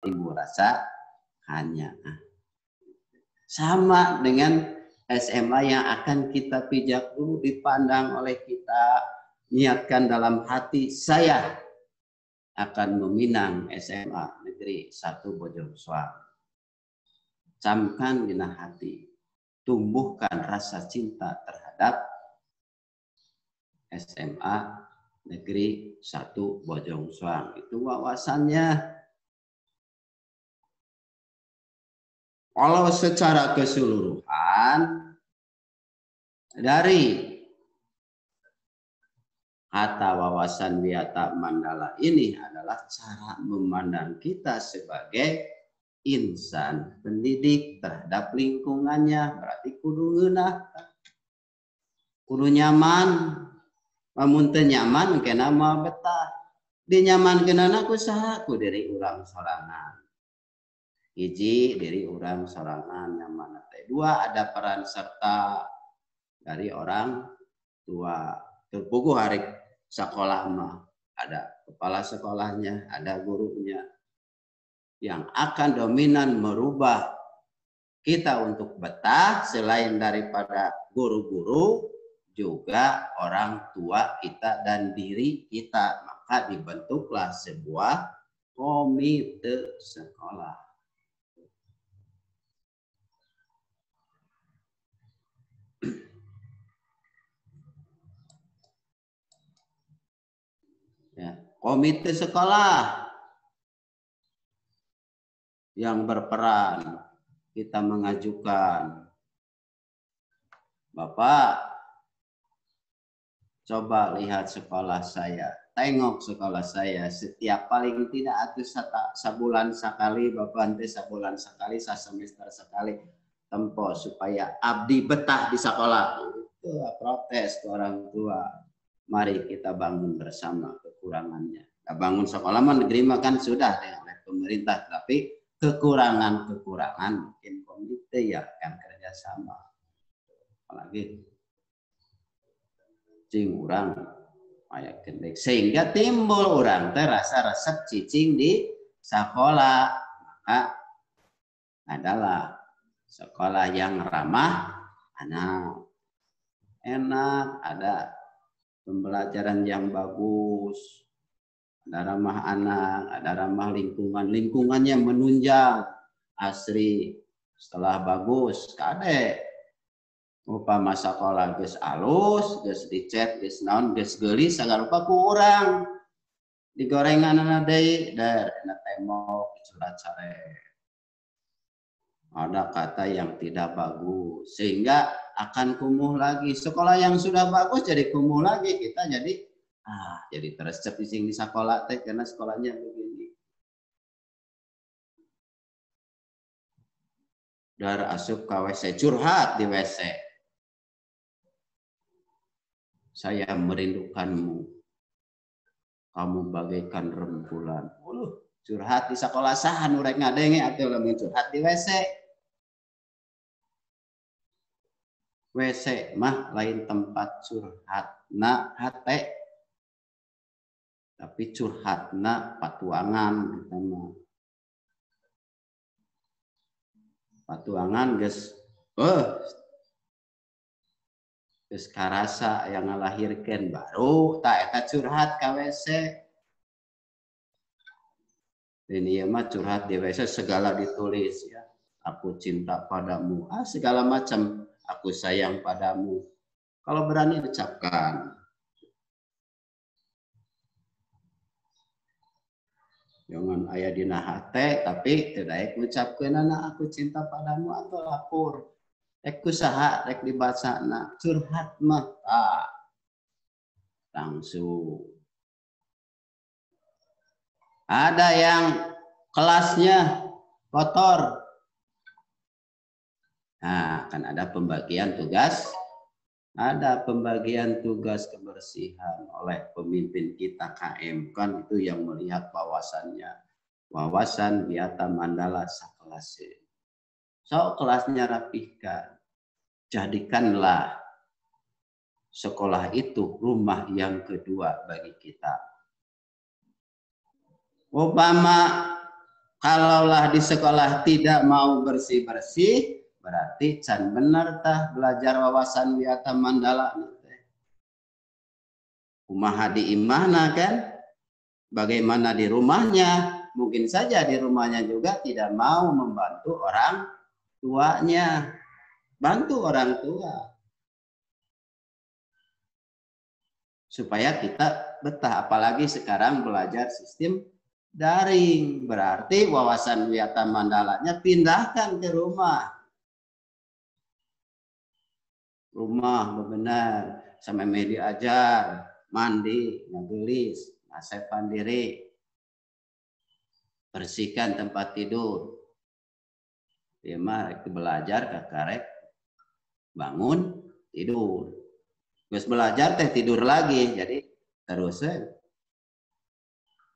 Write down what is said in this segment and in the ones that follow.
timbul rasa hanya. Sama dengan SMA yang akan kita pijak dulu, dipandang oleh kita, niatkan dalam hati, saya akan meminang SMA Negeri 1 Bojongsoang. Camkan dina hati, tumbuhkan rasa cinta terhadap SMA Negeri 1 Bojongsoang. Itu wawasannya. Kalau secara keseluruhan dari kata wawasan Wiyata Mandala ini adalah cara memandang kita sebagai insan pendidik terhadap lingkungannya. Berarti kudu ngeunah, kudu nyaman. Lamun teu nyaman kena mah betah. Dinyamankeunana ku saha? Ku diri urang sorangan. Hiji, diri urang sorangan nyaman. Dua, ada peran serta dari orang tua. Terpuguh hari sekolah mah ada kepala sekolahnya, ada gurunya yang akan dominan merubah kita untuk betah. Selain daripada guru-guru, juga orang tua kita dan diri kita. Maka dibentuklah sebuah komite sekolah. Ya, komite sekolah yang berperan, kita mengajukan, Bapak, coba lihat sekolah saya, tengok sekolah saya, setiap paling tidak atau sabulan sekali, Bapak nanti sabulan sekali, semester sekali, tempo supaya abdi betah di sekolah. Itu protes ke orang tua. Mari kita bangun bersama kekurangannya. Nah, bangun sekolah mah negeri mah kan sudah oleh pemerintah, tapi kekurangan mungkin komite ya akan kerjasama. Apalagi cing urang aya kendek sehingga timbul urang teh rasa resep cicing di sekolah. Maka adalah sekolah yang ramah anak, enak, ada pembelajaran yang bagus, ada ramah anak, ada ramah lingkungan, lingkungannya menunjang, asri. Setelah bagus, kade upama sekolah geus alus, geus dicet, geus naon, geus geulis, sagala rupa ku urang. Digorenganana deui dar na tembok surat caret. Ada kata yang tidak bagus sehingga akan kumuh lagi. Sekolah yang sudah bagus jadi kumuh lagi, kita jadi teresep di sekolah teh karena sekolahnya begini. Dar asup ke WC, curhat di WC. Saya merindukanmu. Kamu bagaikan rembulan. Curhat di sekolah saha nu rek ngadenge atuh lamun curhat di WC. WC mah lain tempat curhatna hate. Tapi curhatna patuangan kita mah. Patuangan geus geus karasa yang ngalahirkeun baru tak eta curhat ka WC. Ini mah curhat di WC segala ditulis ya. Aku cinta padamu, segala macam. Aku sayang padamu. Kalau berani ucapkan. Jangan aya dina hate tapi teu daek ngucapkeunana aku cinta padamu atau lapor. Rek kusaha rek dibacana curhat mah langsung. Ada yang kelasnya kotor. Nah, kan ada pembagian tugas. Ada pembagian tugas kebersihan oleh pemimpin kita KM. Kan itu yang melihat wawasannya. Wawasan Wiyata Mandala sakelas. So, kelasnya rapihkan. Jadikanlah sekolah itu rumah yang kedua bagi kita. Obama Kalaulah di sekolah tidak mau bersih-bersih, berarti can bener tah belajar wawasan wiyata mandala. Kumaha di imahna kan? Bagaimana di rumahnya? Mungkin saja di rumahnya juga tidak mau membantu orang tuanya. Bantu orang tua. Supaya kita betah. Apalagi sekarang belajar sistem daring. Berarti wawasan wiyata mandalanya pindahkan ke rumah. Rumah benar. Sampai media ajar. Mandi, ngegelis, ngasepan diri. Bersihkan tempat tidur. Dia mah belajar kakarek bangun tidur. Terus belajar teh tidur lagi. Jadi terus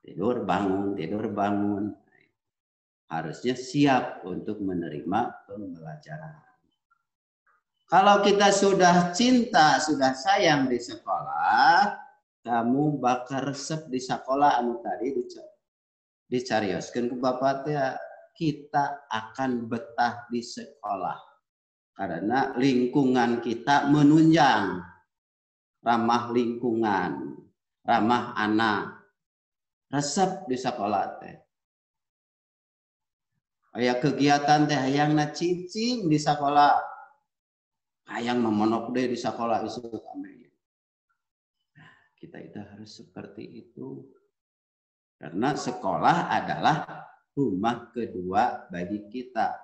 tidur bangun. Harusnya siap untuk menerima pembelajaran. Kalau kita sudah cinta, sudah sayang di sekolah, kamu bakar resep di sekolah anu tadi dicarioskeun ku Bapak teh, kita akan betah di sekolah. Karena lingkungan kita menunjang, ramah lingkungan, ramah anak. Resep di sekolah teh. Aya kegiatan teh hayangna cicing di sekolah. Hayang memonok deh di sekolah isu kami. Nah, kita itu harus seperti itu. Karena sekolah adalah rumah kedua bagi kita.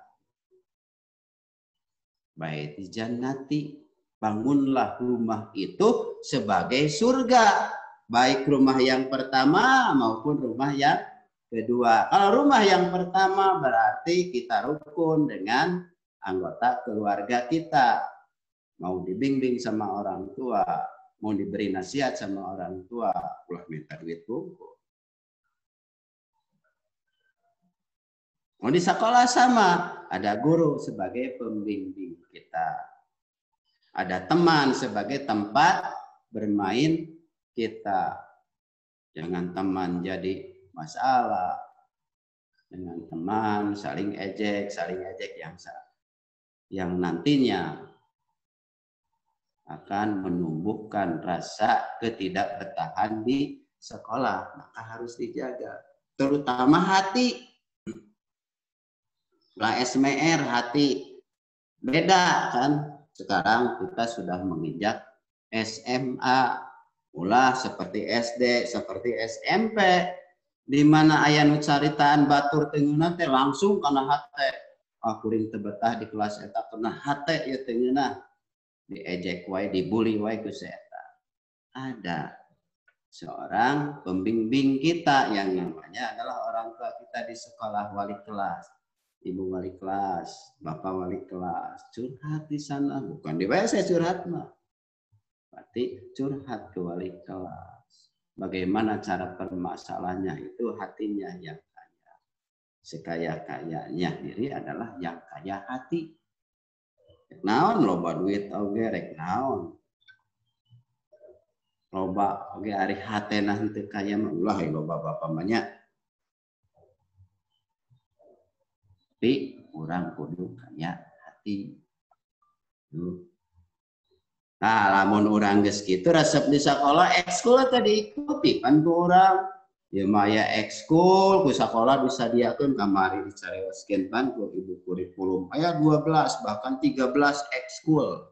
Baiti jannati, bangunlah rumah itu sebagai surga. Baik rumah yang pertama maupun rumah yang kedua. Kalau rumah yang pertama berarti kita rukun dengan anggota keluarga kita. Mau dibimbing sama orang tua, mau diberi nasihat sama orang tua, ulah minta duit buku. Mau di sekolah sama, ada guru sebagai pembimbing kita. Ada teman sebagai tempat bermain kita. Jangan teman jadi masalah. Dengan teman saling ejek yang nantinya akan menumbuhkan rasa ketidakbetahan di sekolah. Maka harus dijaga. Terutama hati. Lah SMR hati beda kan. Sekarang kita sudah menginjak SMA, ulah seperti SD, seperti SMP, di mana aya nu caritaan batur teungeuna teh langsung kana hate. Kuring teu betah di kelas eta kana hate ieu teungeuna. Diejek wae, dibully wae ku eta. Ada seorang pembimbing kita yang namanya adalah orang tua kita di sekolah, wali kelas. Ibu wali kelas, bapak wali kelas, curhat di sana, bukan di WC curhat mah. Berarti curhat ke wali kelas. Bagaimana cara permasalahannya itu hatinya yang kaya. Sekaya-kayanya diri adalah yang kaya hati. Naon loba duit oge rek naon. Loba oge ari hatena henteu kaya mah ulah loba bapak mah nya. Tapi kurang kudu kaya hati. Nah, lamun urang geus kitu resep di sekolah ekskul teh diikuti kan ku urang. Ya maya ekskul ku sekolah disadiakeun kamari dicarioskeun kan ku ibu kurikulum. Aya 12 bahkan 13 ekskul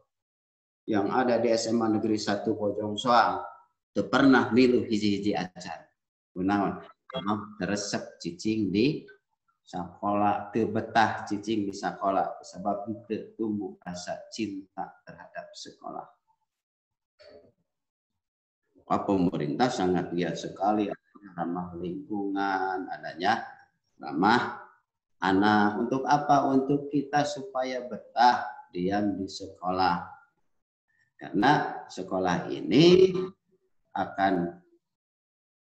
yang ada di SMA Negeri 1 Bojong Soang. Teu pernah milu hiji-hiji acan. Kunaon? Karena resep cicing di sekolah, teu betah cicing di sekolah sebab teu tumbuh rasa cinta terhadap sekolah. Pemerintah sangat giat sekali adanya ramah lingkungan, adanya ramah anak. Untuk apa? Untuk kita supaya betah diam di sekolah. Karena sekolah ini akan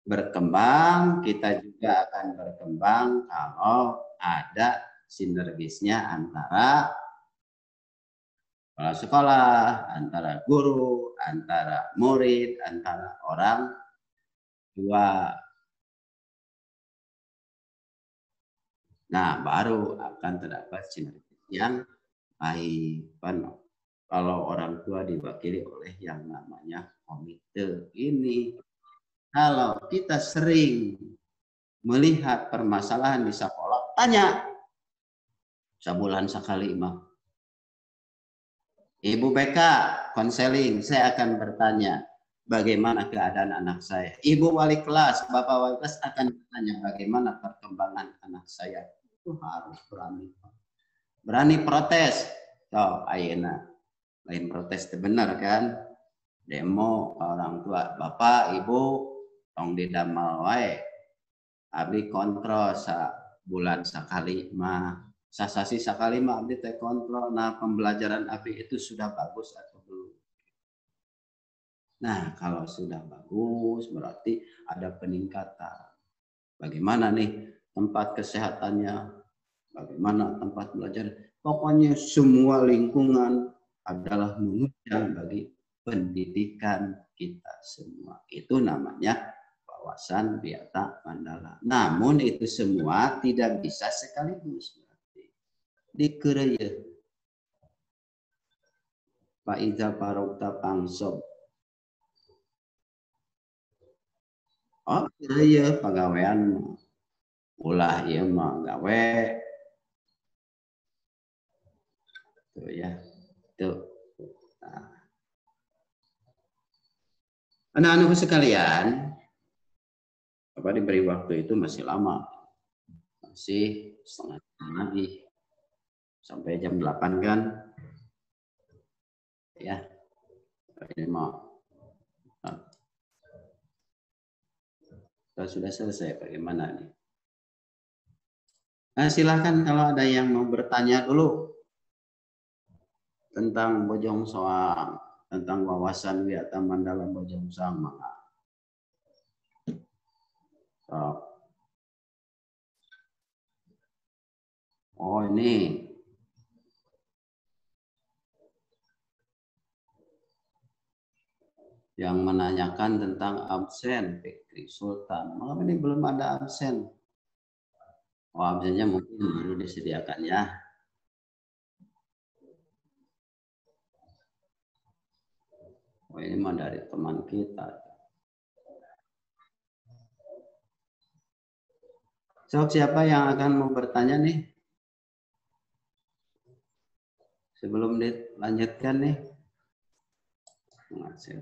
berkembang, kita juga akan berkembang kalau ada sinergisnya antara kepala sekolah, antara guru, antara murid, antara orang tua. Nah, baru akan terdapat sinergi yang baik. Kalau orang tua diwakili oleh yang namanya komite ini. Kalau kita sering melihat permasalahan di sekolah, tanya sebulan sekali mah. Ibu BK, konseling, saya akan bertanya bagaimana keadaan anak saya. Ibu wali kelas, Bapak wali kelas akan bertanya bagaimana perkembangan anak saya. Itu harus berani. Berani protes. So, ayeuna lain protes itu benar kan? Demo orang tua, Bapak, Ibu, tong didamel wae. Abdi kontrol bulan sekali mah. Sasasi sekali mah abdi teh kontrol. Nah, pembelajaran abdi itu sudah bagus atau belum? Nah, kalau sudah bagus berarti ada peningkatan. Bagaimana nih tempat kesehatannya? Bagaimana tempat belajar? Pokoknya semua lingkungan adalah menunjang bagi pendidikan kita semua. Itu namanya wawasan Wiata Mandala. Namun itu semua tidak bisa sekaligus. Dikereuyeuh. Pak Iza Parokta Pangsob. Oh, kereuyeuh pagawean ulah ieu mah gawe. Tuh ya. Tuh. Nah. Anak-anakku sekalian, Bapak diberi waktu itu masih lama. Masih setengah jam lagi. Sampai jam 8 kan. Ya. Ini mau. Kalau sudah selesai bagaimana nih? Nah, silahkan kalau ada yang mau bertanya dulu tentang Bojong Soang, tentang wawasan Wiata Mandala Bojong Soang. Oh ini yang menanyakan tentang absen Fikri Sultan. Malam ini belum ada absen. Oh, absennya mungkin baru disediakan ya. Oh, ini mah dari teman kita. So, siapa yang akan mau bertanya nih? Sebelum dilanjutkan nih. Ngasih.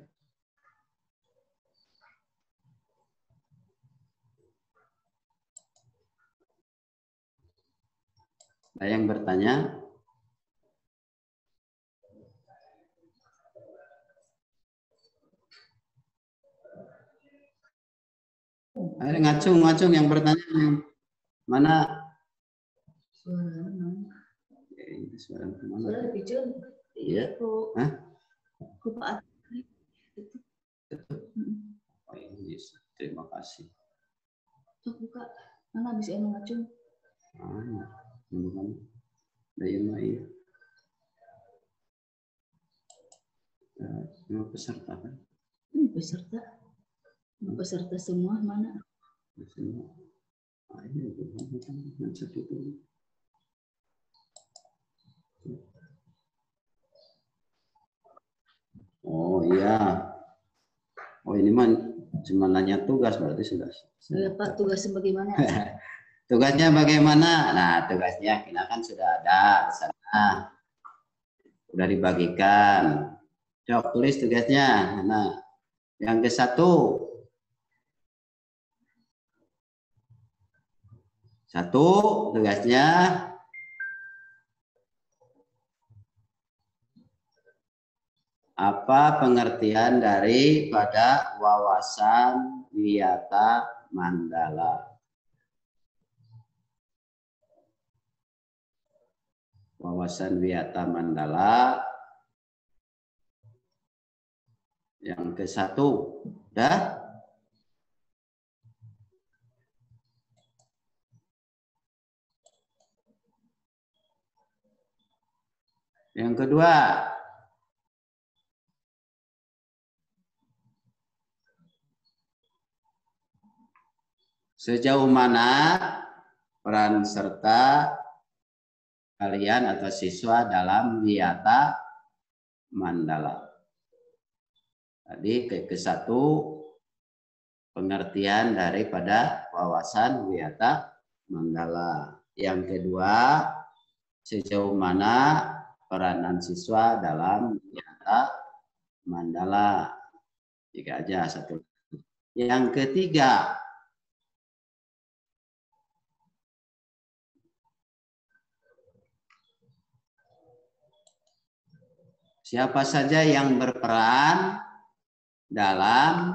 Ada yang bertanya? Ada ngacung yang bertanya mana? Suara kemana? Suara pigeon. Iya. Hah? Kupat. Oh, yes. Terima kasih. Tuh buka. Mana bisa yang ngacung? Bukan. Daya mai. Semua peserta kan? Peserta. Peserta semua mana? Semua. Ini bukan itu. Oh iya. Oh ini mah cuma nanya tugas berarti sudah. Pak, tugasnya bagaimana? Tugasnya bagaimana? Nah, tugasnya kita kan sudah ada di sana. Sudah dibagikan. Coba tulis tugasnya. Nah, yang ke satu. Satu tugasnya apa pengertian daripada wawasan Wiata Mandala? Wawasan Wiata Mandala yang ke satu, dah? Yang kedua, sejauh mana peran serta kalian atau siswa dalam Wiyata Mandala. Tadi ke satu pengertian daripada wawasan Wiyata Mandala. Yang kedua, sejauh mana peranan siswa dalam Wiyata Mandala. Tiga aja satu. Yang ketiga, siapa saja yang berperan dalam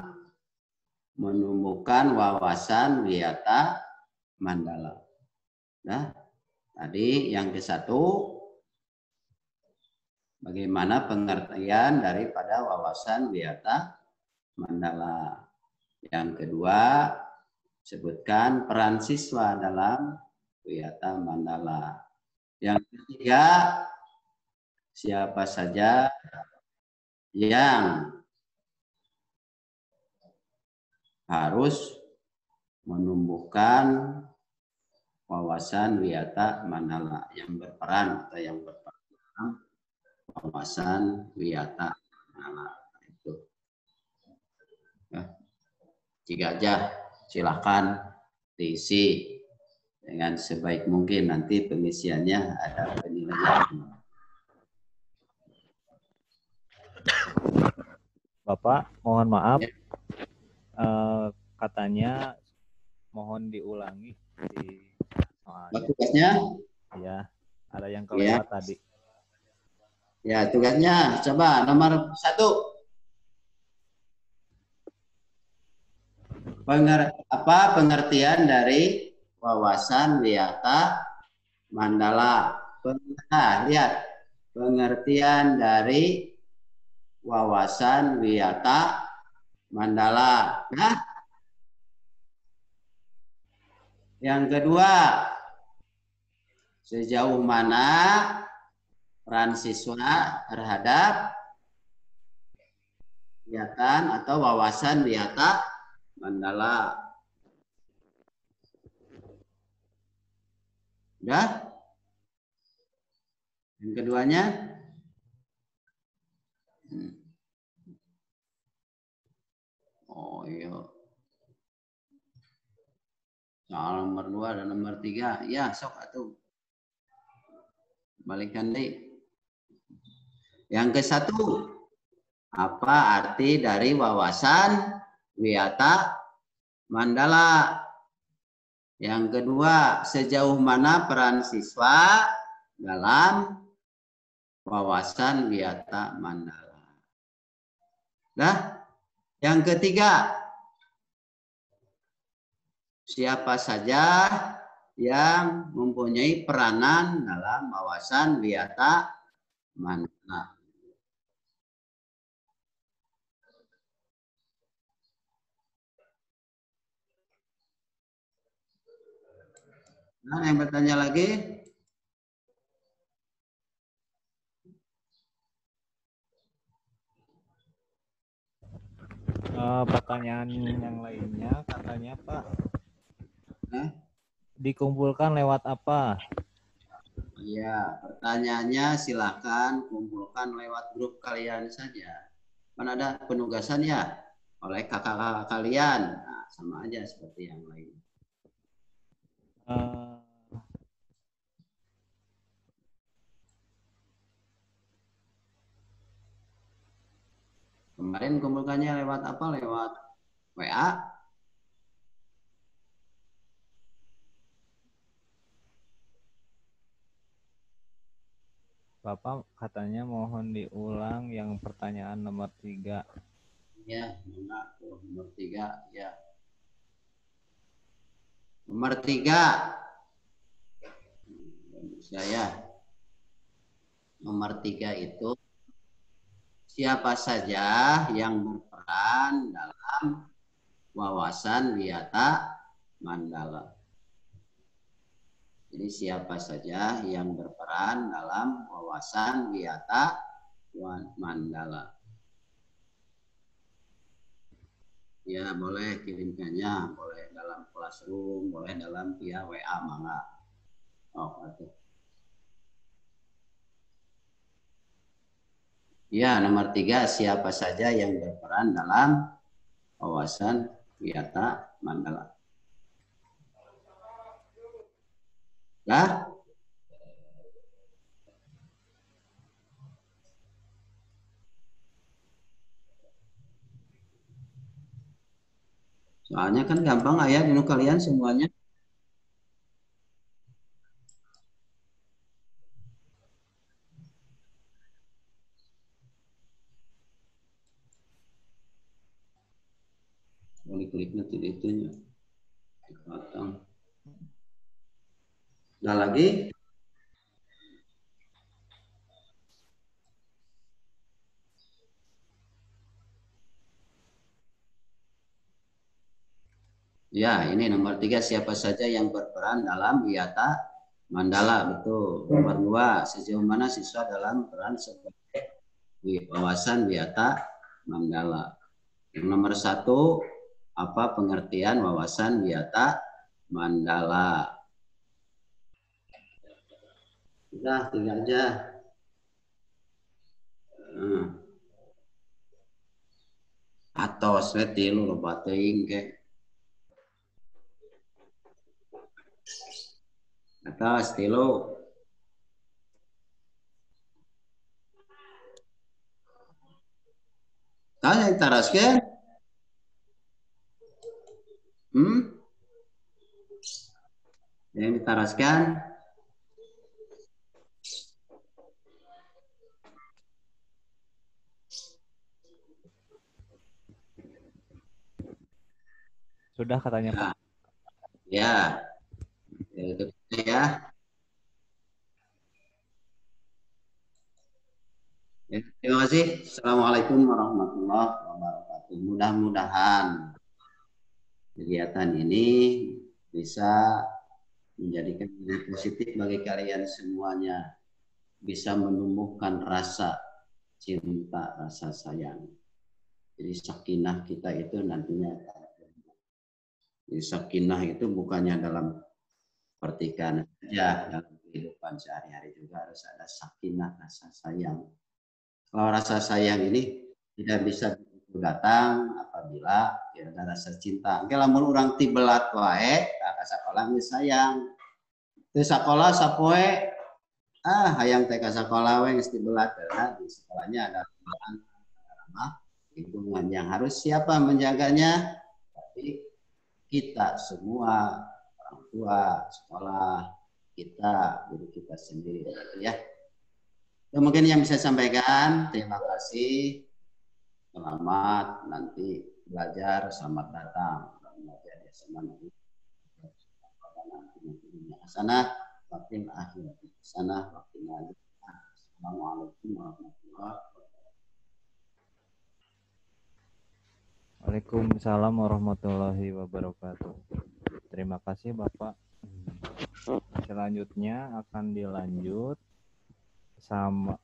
menumbuhkan wawasan Wiyata Mandala. Nah, tadi yang ke satu, bagaimana pengertian daripada wawasan Wiyata Mandala. Yang kedua, sebutkan peran siswa dalam Wiyata Mandala. Yang ketiga, siapa saja yang harus menumbuhkan wawasan Wiyata Mandala, yang berperan atau yang berperan dalam wawasan Wiyata Mandala. Itu. Ya. Jika aja silakan diisi dengan sebaik mungkin, nanti pengisiannya ada penilaian. Bapak, mohon maaf. Ya. Katanya mohon diulangi di soalnya. Tugasnya? Ya, ada yang kelewat Ya. tadi. Ya, tugasnya coba nomor 1. Pengertian dari wawasan Wiyata Mandala. Nah, lihat pengertian dari wawasan Wiyata Mandala. Nah, yang kedua, sejauh mana peran siswa terhadap kegiatan atau wawasan Wiyata Mandala. Udah? Yang keduanya? Oh iya. Soal nomor 2 dan nomor 3. Ya, sok atuh. Balikan deh. Yang ke satu, apa arti dari wawasan Wiyata Mandala? Yang kedua, sejauh mana peran siswa dalam wawasan Wiyata Mandala? Nah, yang ketiga, siapa saja yang mempunyai peranan dalam wawasan Wiyata Mandala? Nah, yang bertanya lagi? Pertanyaan yang lainnya katanya Pak, dikumpulkan lewat apa? Iya, pertanyaannya silakan kumpulkan lewat grup kalian saja. Kan ada penugasannya oleh kakak-kakak kalian. Nah, sama aja seperti yang lain. Kemarin kumpulkannya lewat apa? Lewat WA? Bapak katanya mohon diulang yang pertanyaan nomor 3. Ya, enggak. Nomor 3, ya. Nomor 3. Saya. Nomor 3 itu siapa saja yang berperan dalam wawasan Wiyata Mandala. Jadi siapa saja yang berperan dalam wawasan Wiyata Mandala. Ya boleh kirimkannya, boleh dalam Classroom, boleh dalam via WA mangga. Oh, oke. Ya, nomor 3, siapa saja yang berperan dalam wawasan Wiyata Mandala? Lah, soalnya kan gampang ayah dulu kalian semuanya. Klik-kliknya tidak itunya. Potong. Nah lagi, ya ini nomor 3, siapa saja yang berperan dalam Wiyata Mandala, betul. Nomor 2, sejauh mana siswa dalam peran sebagai wawasan Wiyata Mandala. Yang nomor 1, apa pengertian wawasan Wiyata Mandala? Sudah, tinggal aja. Atau tilu lo bateing ke. Atau tilu. Tahu yang taraskan? Yang ditaraskan? Sudah katanya Ya. Pak. Ya. Itu ya. Ya, terima kasih. Assalamualaikum warahmatullahi wabarakatuh. Mudah-mudahan kegiatan ini bisa menjadikan nilai positif bagi kalian semuanya. Bisa menumbuhkan rasa cinta, rasa sayang. Jadi sakinah kita itu nantinya. Jadi sakinah itu bukannya dalam pertikaian saja, dalam kehidupan sehari-hari juga harus ada sakinah, rasa sayang. Kalau rasa sayang ini tidak bisa datang apabila ada rasa cinta. Oke, lamun orang tibelat wae, kakak sekolah sayang. Di sekolah sapoe, hayang teh ka sekolah we geus tibelat karena di sekolahnya ada ramah lingkungan yang harus siapa menjaganya? Tapi kita semua, orang tua, sekolah, kita, diri kita sendiri. Ya. Itu mungkin yang bisa saya sampaikan. Terima kasih. Selamat nanti belajar. Selamat datang. Belajar ya sama nanti. Sana, waktu akhir. Sana, waktu lagi. Assalamualaikum warahmatullahi wabarakatuh. Waalaikumsalam warahmatullahi wabarakatuh. Terima kasih Bapak. Selanjutnya akan dilanjut sama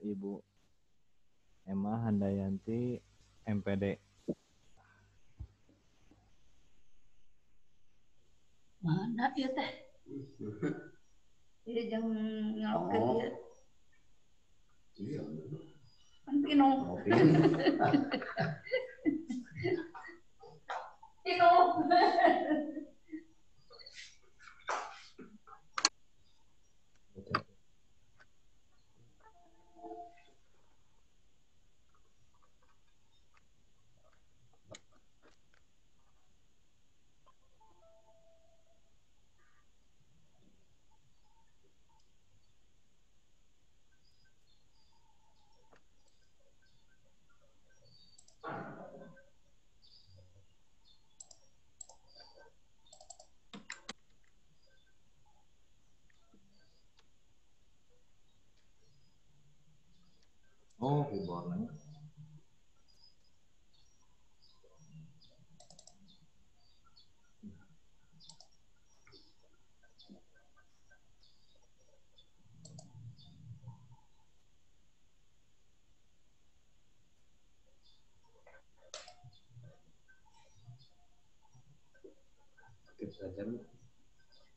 Ibu Emma Handayanti MPD. Mana ya teh? Jadi jangan nyalok dia. Iya. Kan Pino. Pino.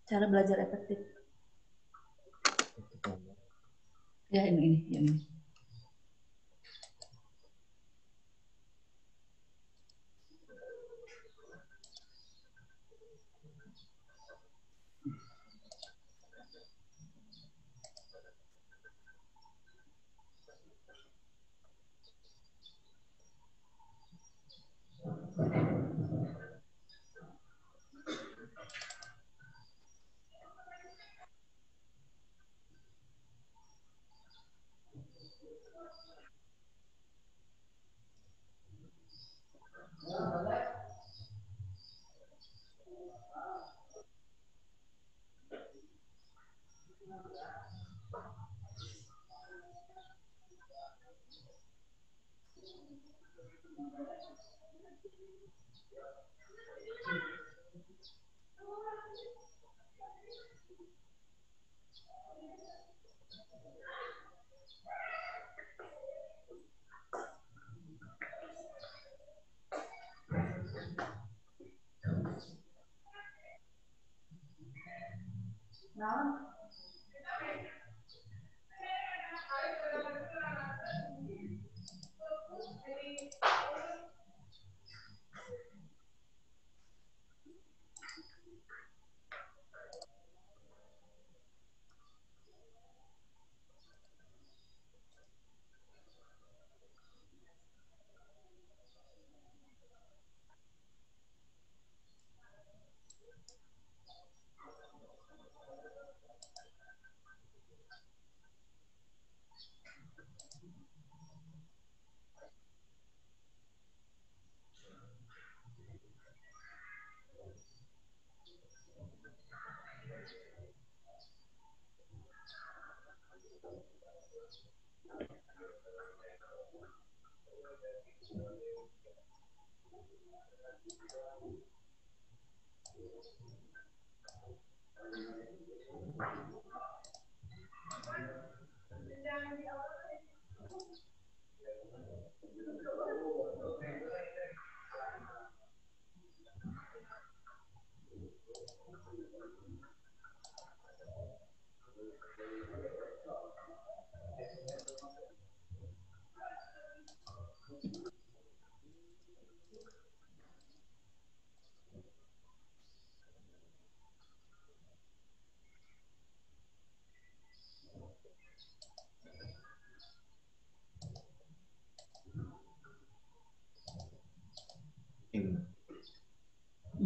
Cara belajar efektif. Ya ini.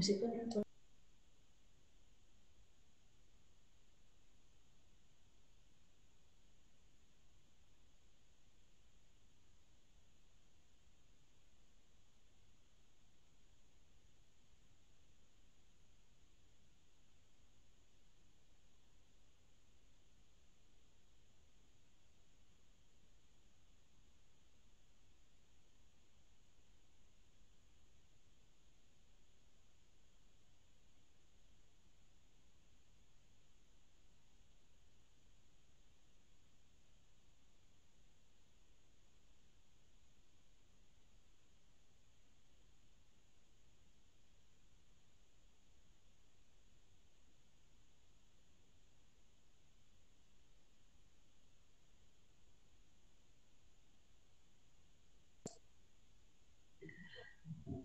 Musiknya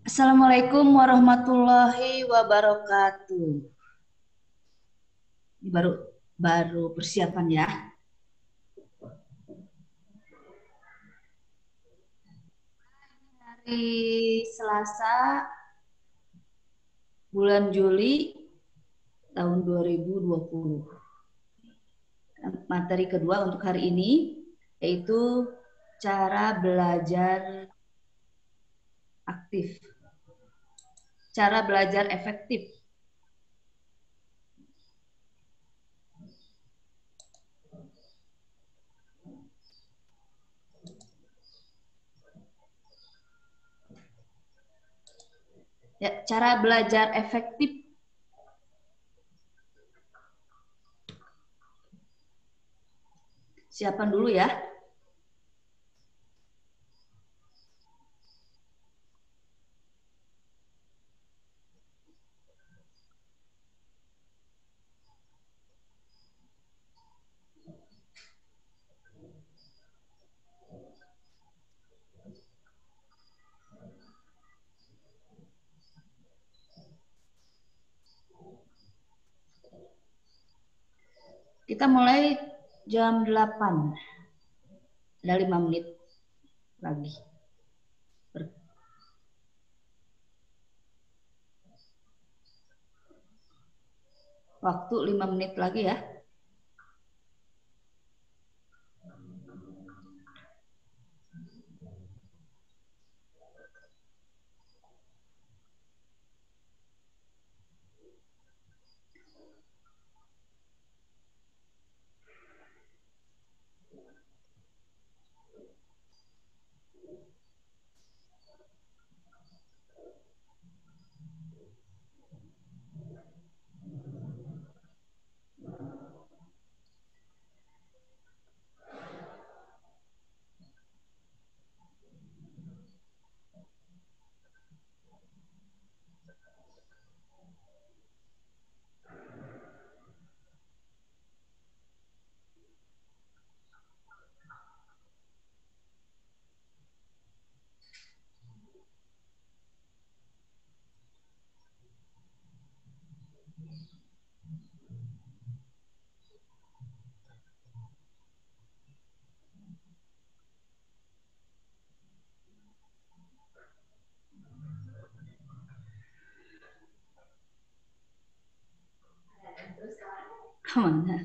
Assalamualaikum warahmatullahi wabarakatuh. Ini baru persiapan ya. Hari Selasa bulan Juli tahun 2020. Materi kedua untuk hari ini yaitu cara belajar aktif. Cara belajar efektif. Ya, cara belajar efektif. Siapkan dulu ya. Kita mulai jam 8. Ada 5 menit lagi. Waktu 5 menit lagi ya. Kemana?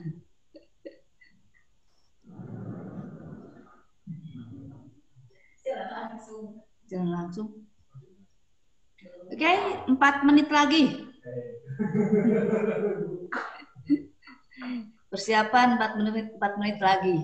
Jalan langsung. Oke, 4 menit lagi. Persiapan 4 menit lagi.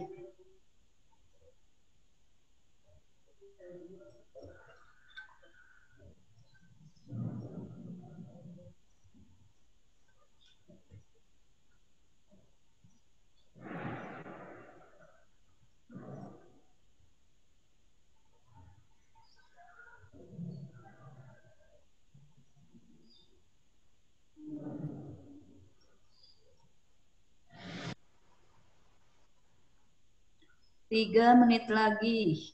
Tiga menit lagi.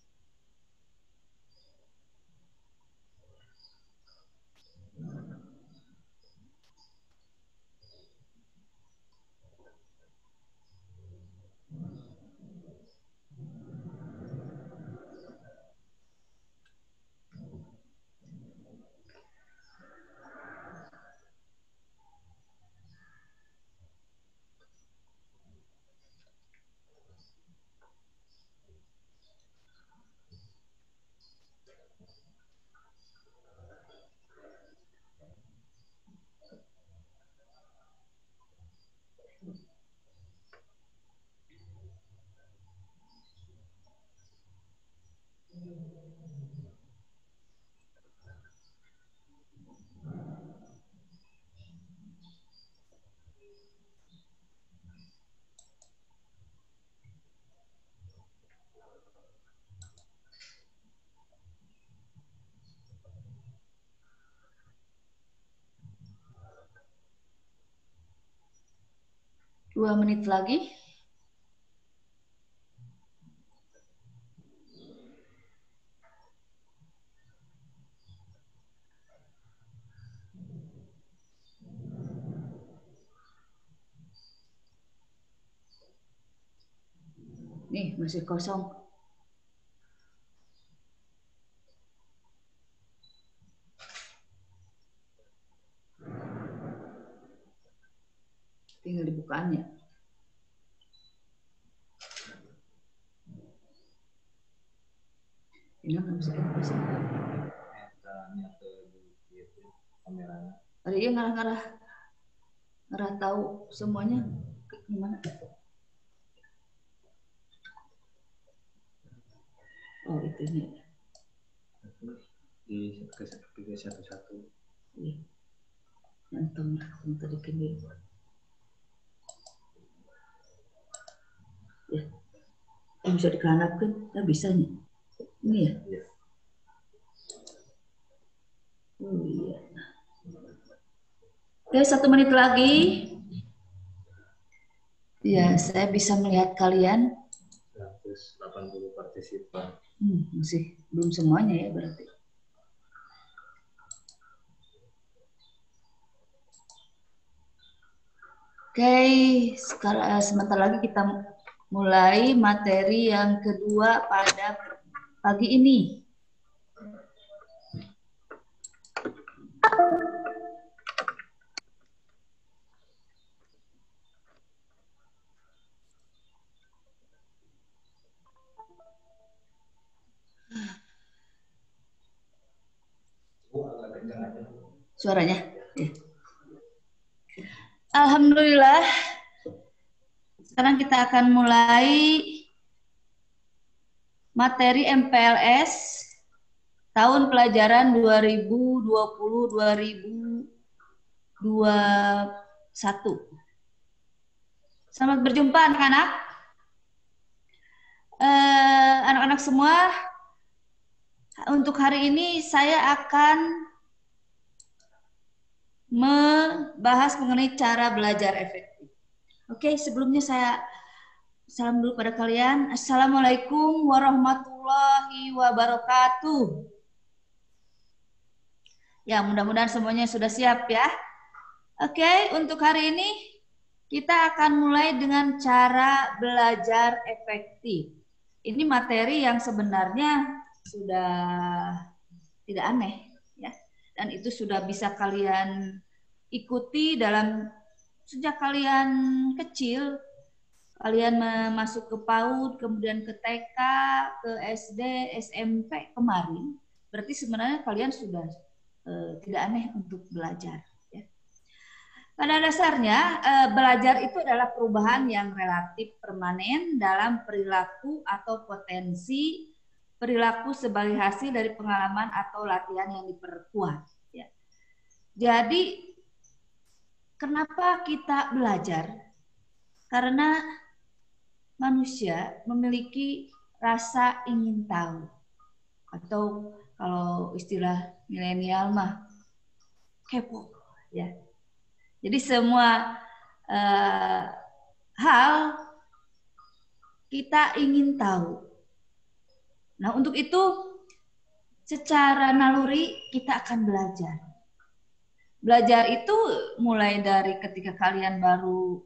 Dua menit lagi. Nih, masih kosong. Tinggal dibukaannya. Ini nggak bisa kasih. Ada dia ngarah tahu semuanya gimana? Oh, itunya. Di ke satu. Iya. Nonton tadi kini. Ya. Bisa dikelanakan? Ya bisa nih. Ini ya? Iya. Oh iya. Oke, 1 menit lagi. Ya, saya bisa melihat kalian. 180 partisipan. Masih belum semuanya ya berarti. Oke, sekarang sebentar lagi kita mulai materi yang kedua pada pagi ini. Suaranya. Ya. Alhamdulillah. Sekarang kita akan mulai materi MPLS tahun pelajaran 2020-2021. Selamat berjumpa anak-anak. Anak-anak semua, untuk hari ini saya akan membahas mengenai cara belajar efektif. Oke, sebelumnya saya salam dulu pada kalian. Assalamualaikum warahmatullahi wabarakatuh. Ya, mudah-mudahan semuanya sudah siap ya. Oke, untuk hari ini kita akan mulai dengan cara belajar efektif. Ini materi yang sebenarnya sudah tidak aneh ya. Dan itu sudah bisa kalian ikuti dalam sejak kalian kecil. Kalian masuk ke PAUD, kemudian ke TK, ke SD, SMP kemarin. Berarti sebenarnya kalian sudah tidak aneh untuk belajar. Ya. Pada dasarnya, belajar itu adalah perubahan yang relatif permanen dalam perilaku atau potensi perilaku sebagai hasil dari pengalaman atau latihan yang diperkuat. Ya. Jadi, kenapa kita belajar? Karena manusia memiliki rasa ingin tahu, atau kalau istilah milenial mah kepo, ya. Jadi semua hal kita ingin tahu. Nah, untuk itu secara naluri kita akan belajar. Belajar itu mulai dari ketika kalian baru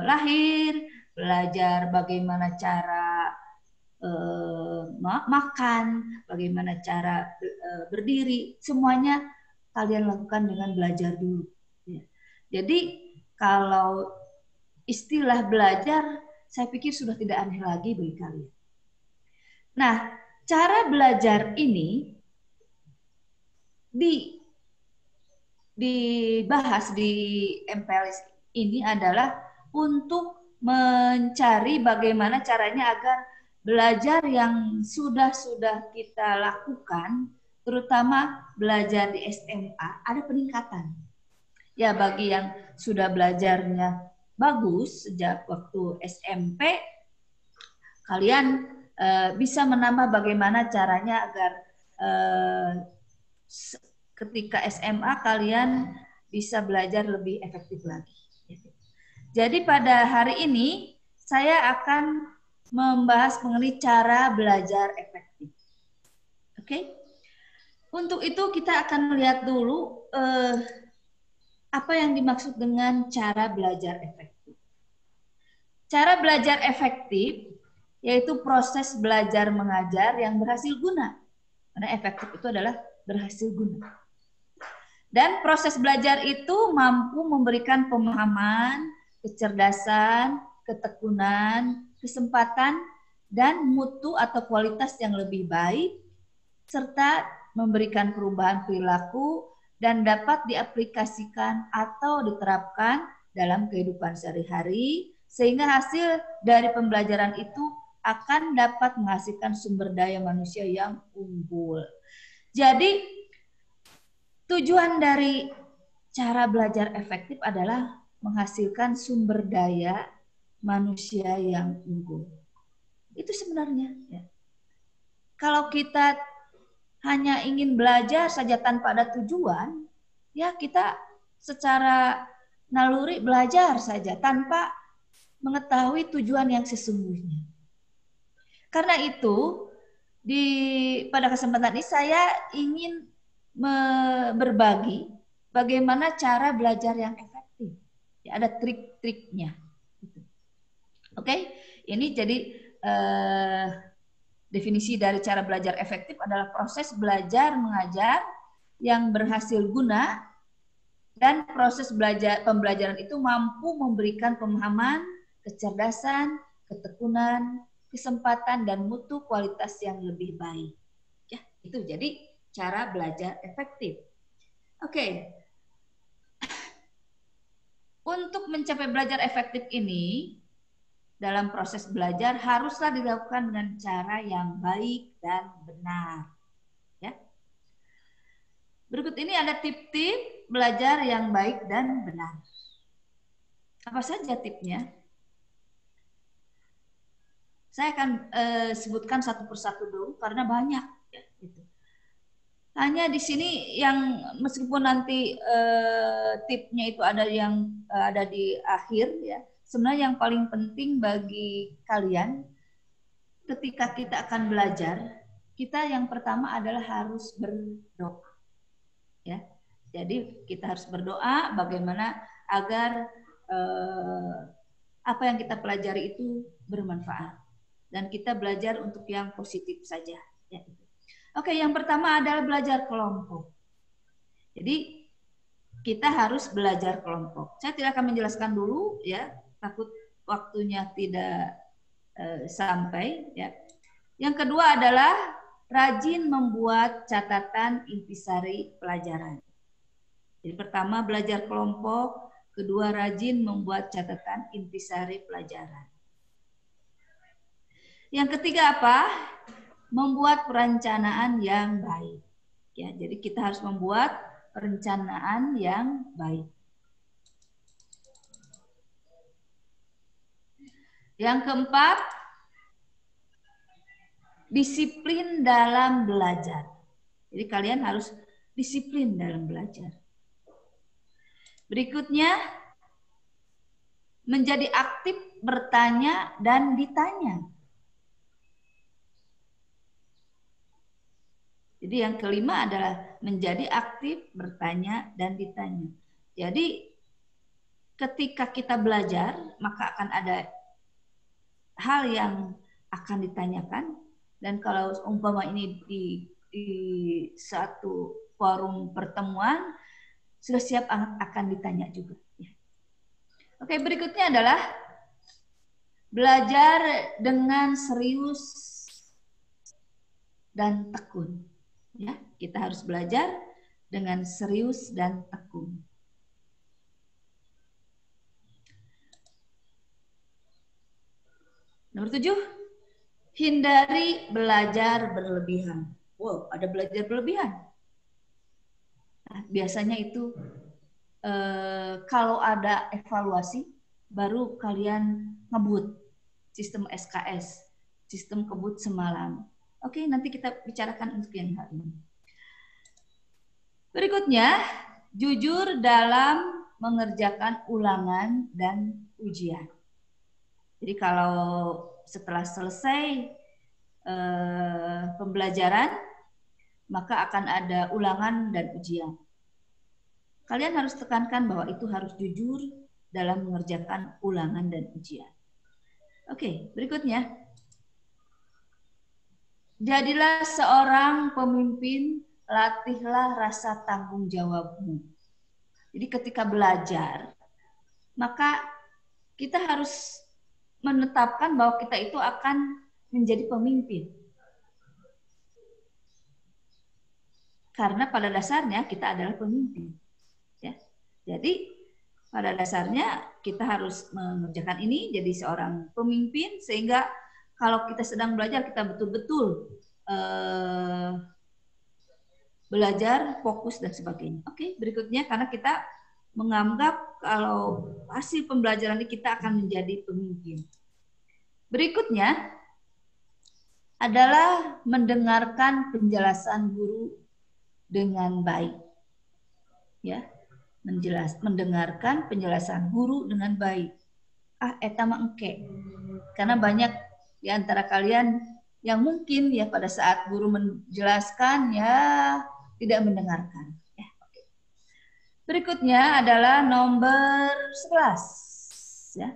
lahir, belajar bagaimana cara makan, bagaimana cara berdiri, semuanya kalian lakukan dengan belajar dulu. Ya. Jadi kalau istilah belajar, saya pikir sudah tidak aneh lagi bagi kalian. Nah, cara belajar ini dibahas di MPLS ini adalah untuk mencari bagaimana caranya agar belajar yang sudah kita lakukan, terutama belajar di SMA, ada peningkatan. Ya, bagi yang sudah belajarnya bagus sejak waktu SMP, kalian bisa menambah bagaimana caranya agar ketika SMA kalian bisa belajar lebih efektif lagi. Jadi pada hari ini saya akan membahas mengenai cara belajar efektif. Oke? Untuk itu kita akan melihat dulu apa yang dimaksud dengan cara belajar efektif. Cara belajar efektif yaitu proses belajar mengajar yang berhasil guna. Karena efektif itu adalah berhasil guna. Dan proses belajar itu mampu memberikan pemahaman, kecerdasan, ketekunan, kesempatan, dan mutu atau kualitas yang lebih baik, serta memberikan perubahan perilaku dan dapat diaplikasikan atau diterapkan dalam kehidupan sehari-hari, sehingga hasil dari pembelajaran itu akan dapat menghasilkan sumber daya manusia yang unggul. Jadi, tujuan dari cara belajar efektif adalah menghasilkan sumber daya manusia yang unggul. Itu sebenarnya. Ya. Kalau kita hanya ingin belajar saja tanpa ada tujuan, ya kita secara naluri belajar saja tanpa mengetahui tujuan yang sesungguhnya. Karena itu, pada kesempatan ini saya ingin berbagi bagaimana cara belajar yang efektif. Ya, ada trik-triknya. Oke, ini jadi definisi dari cara belajar efektif adalah proses belajar mengajar yang berhasil guna dan proses pembelajaran itu mampu memberikan pemahaman, kecerdasan, ketekunan, kesempatan dan mutu kualitas yang lebih baik. Ya, itu jadi cara belajar efektif. Oke. Untuk mencapai belajar efektif ini, dalam proses belajar haruslah dilakukan dengan cara yang baik dan benar. Ya. Berikut ini ada tip-tip belajar yang baik dan benar. Apa saja tipnya? Saya akan sebutkan satu persatu dulu karena banyak. Ya, gitu. Hanya di sini yang meskipun nanti tipnya itu ada yang ada di akhir ya. Sebenarnya yang paling penting bagi kalian ketika kita akan belajar, kita yang pertama adalah harus berdoa. Ya. Jadi kita harus berdoa bagaimana agar apa yang kita pelajari itu bermanfaat dan kita belajar untuk yang positif saja. Ya. Oke, yang pertama adalah belajar kelompok. Jadi kita harus belajar kelompok. Saya tidak akan menjelaskan dulu ya, takut waktunya tidak sampai ya. Yang kedua adalah rajin membuat catatan intisari pelajaran. Jadi pertama belajar kelompok, kedua rajin membuat catatan intisari pelajaran. Yang ketiga apa? Membuat perencanaan yang baik. Ya, jadi kita harus membuat perencanaan yang baik. Yang keempat, disiplin dalam belajar. Jadi kalian harus disiplin dalam belajar. Berikutnya, menjadi aktif bertanya dan ditanya. Jadi yang kelima adalah menjadi aktif bertanya dan ditanya. Jadi ketika kita belajar, maka akan ada hal yang akan ditanyakan. Dan kalau umpama ini di satu forum pertemuan, sudah siap akan ditanya juga. Oke, berikutnya adalah belajar dengan serius dan tekun. Ya, kita harus belajar dengan serius dan tekun. Nomor 7, hindari belajar berlebihan. Wow, ada belajar berlebihan. Nah, biasanya itu kalau ada evaluasi, baru kalian ngebut sistem SKS, sistem kebut semalam. Oke, nanti kita bicarakan untuk yang hal ini. Berikutnya, jujur dalam mengerjakan ulangan dan ujian. Jadi kalau setelah selesai pembelajaran, maka akan ada ulangan dan ujian. Kalian harus tekankan bahwa itu harus jujur dalam mengerjakan ulangan dan ujian. Oke, berikutnya. Jadilah seorang pemimpin, latihlah rasa tanggung jawabmu. Jadi ketika belajar, maka kita harus menetapkan bahwa kita itu akan menjadi pemimpin. Karena pada dasarnya kita adalah pemimpin. Ya. Jadi pada dasarnya kita harus mengerjakan ini jadi seorang pemimpin sehingga kalau kita sedang belajar, kita betul-betul belajar, fokus, dan sebagainya. Oke, berikutnya karena kita menganggap kalau hasil pembelajaran ini kita akan menjadi pemimpin. Berikutnya adalah mendengarkan penjelasan guru dengan baik. Ya, mendengarkan penjelasan guru dengan baik. Eta mah engke. Karena banyak di antara kalian yang mungkin ya pada saat guru menjelaskan ya tidak mendengarkan. Ya, oke. Berikutnya adalah nomor 11. Ya.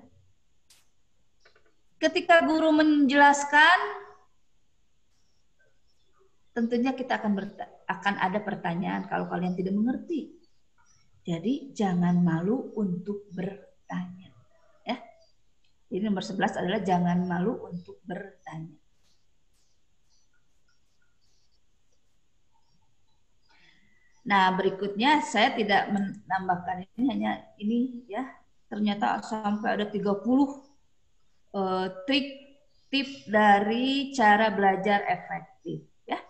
Ketika guru menjelaskan, tentunya kita akan ada pertanyaan kalau kalian tidak mengerti. Jadi jangan malu untuk bertanya. Ya. Jadi nomor 11 adalah jangan malu untuk bertanya. Nah, berikutnya saya tidak menambahkan ini, hanya ini ya. Ternyata sampai ada 30 trik tip dari cara belajar efektif ya.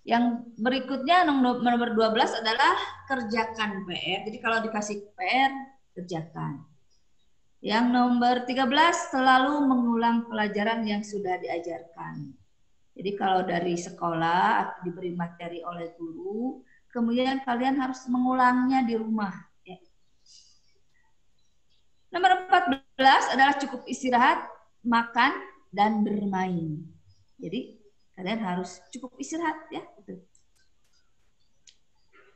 Yang berikutnya nomor 12 adalah kerjakan PR. Jadi kalau dikasih PR, kerjakan. Yang nomor 13 selalu mengulang pelajaran yang sudah diajarkan. Jadi kalau dari sekolah diberi materi oleh guru, kemudian kalian harus mengulangnya di rumah. Ya. Nomor 14 adalah cukup istirahat, makan, dan bermain. Jadi kalian harus cukup istirahat ya.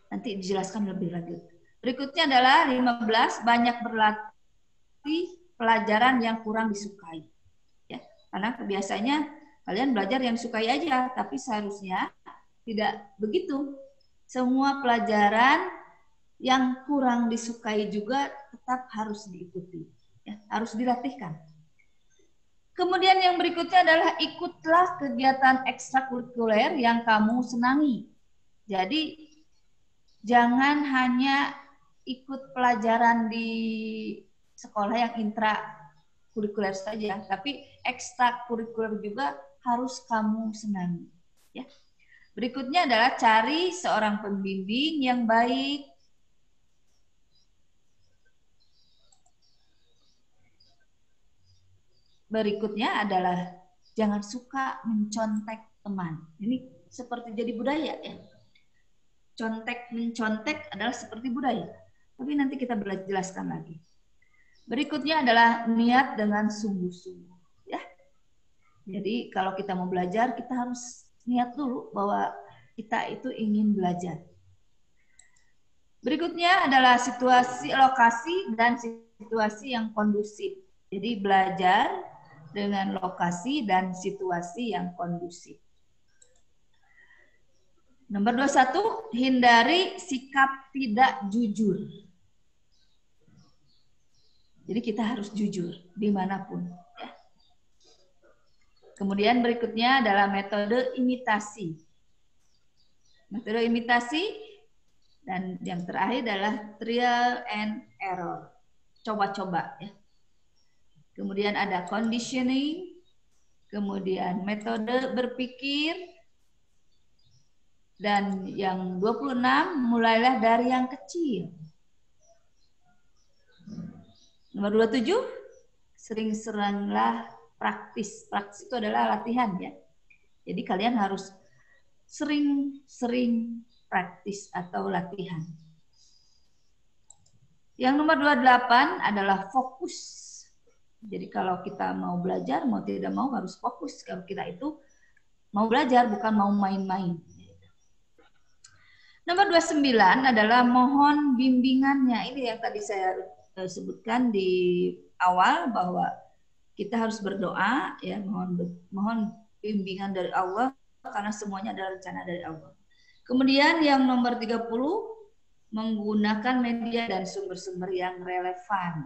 Nanti dijelaskan lebih lanjut. Berikutnya adalah 15, banyak berlatih pelajaran yang kurang disukai. Ya, karena biasanya kalian belajar yang disukai aja, tapi seharusnya tidak begitu. Semua pelajaran yang kurang disukai juga tetap harus diikuti, ya, harus dilatihkan. Kemudian yang berikutnya adalah ikutlah kegiatan ekstrakurikuler yang kamu senangi. Jadi jangan hanya ikut pelajaran di sekolah yang intrakurikuler saja, tapi ekstrakurikuler juga harus kamu senangi. Ya. Berikutnya adalah cari seorang pembimbing yang baik. Berikutnya adalah jangan suka mencontek teman. Ini seperti jadi budaya ya. Contek mencontek adalah seperti budaya. Tapi nanti kita jelaskan lagi. Berikutnya adalah niat dengan sungguh-sungguh ya. Jadi kalau kita mau belajar kita harus niat dulu bahwa kita itu ingin belajar. Berikutnya adalah situasi, lokasi, dan situasi yang kondusif. Jadi belajar dengan lokasi dan situasi yang kondusif. Nomor 21, hindari sikap tidak jujur. Jadi kita harus jujur dimanapun. Ya. Kemudian berikutnya adalah metode imitasi. Metode imitasi dan yang terakhir adalah trial and error. Coba-coba ya. Kemudian ada conditioning, kemudian metode berpikir, dan yang 26 mulailah dari yang kecil. Nomor 27, sering-seringlah praktis. Praktis itu adalah latihan ya. Jadi kalian harus sering-sering praktis atau latihan. Yang nomor 28 adalah fokus. Jadi kalau kita mau belajar, mau tidak mau harus fokus. Kalau kita itu mau belajar, bukan mau main-main. Nomor 29 adalah mohon bimbingannya. Ini yang tadi saya sebutkan di awal bahwa kita harus berdoa, ya, mohon bimbingan dari Allah karena semuanya adalah rencana dari Allah. Kemudian yang nomor 30, menggunakan media dan sumber-sumber yang relevan.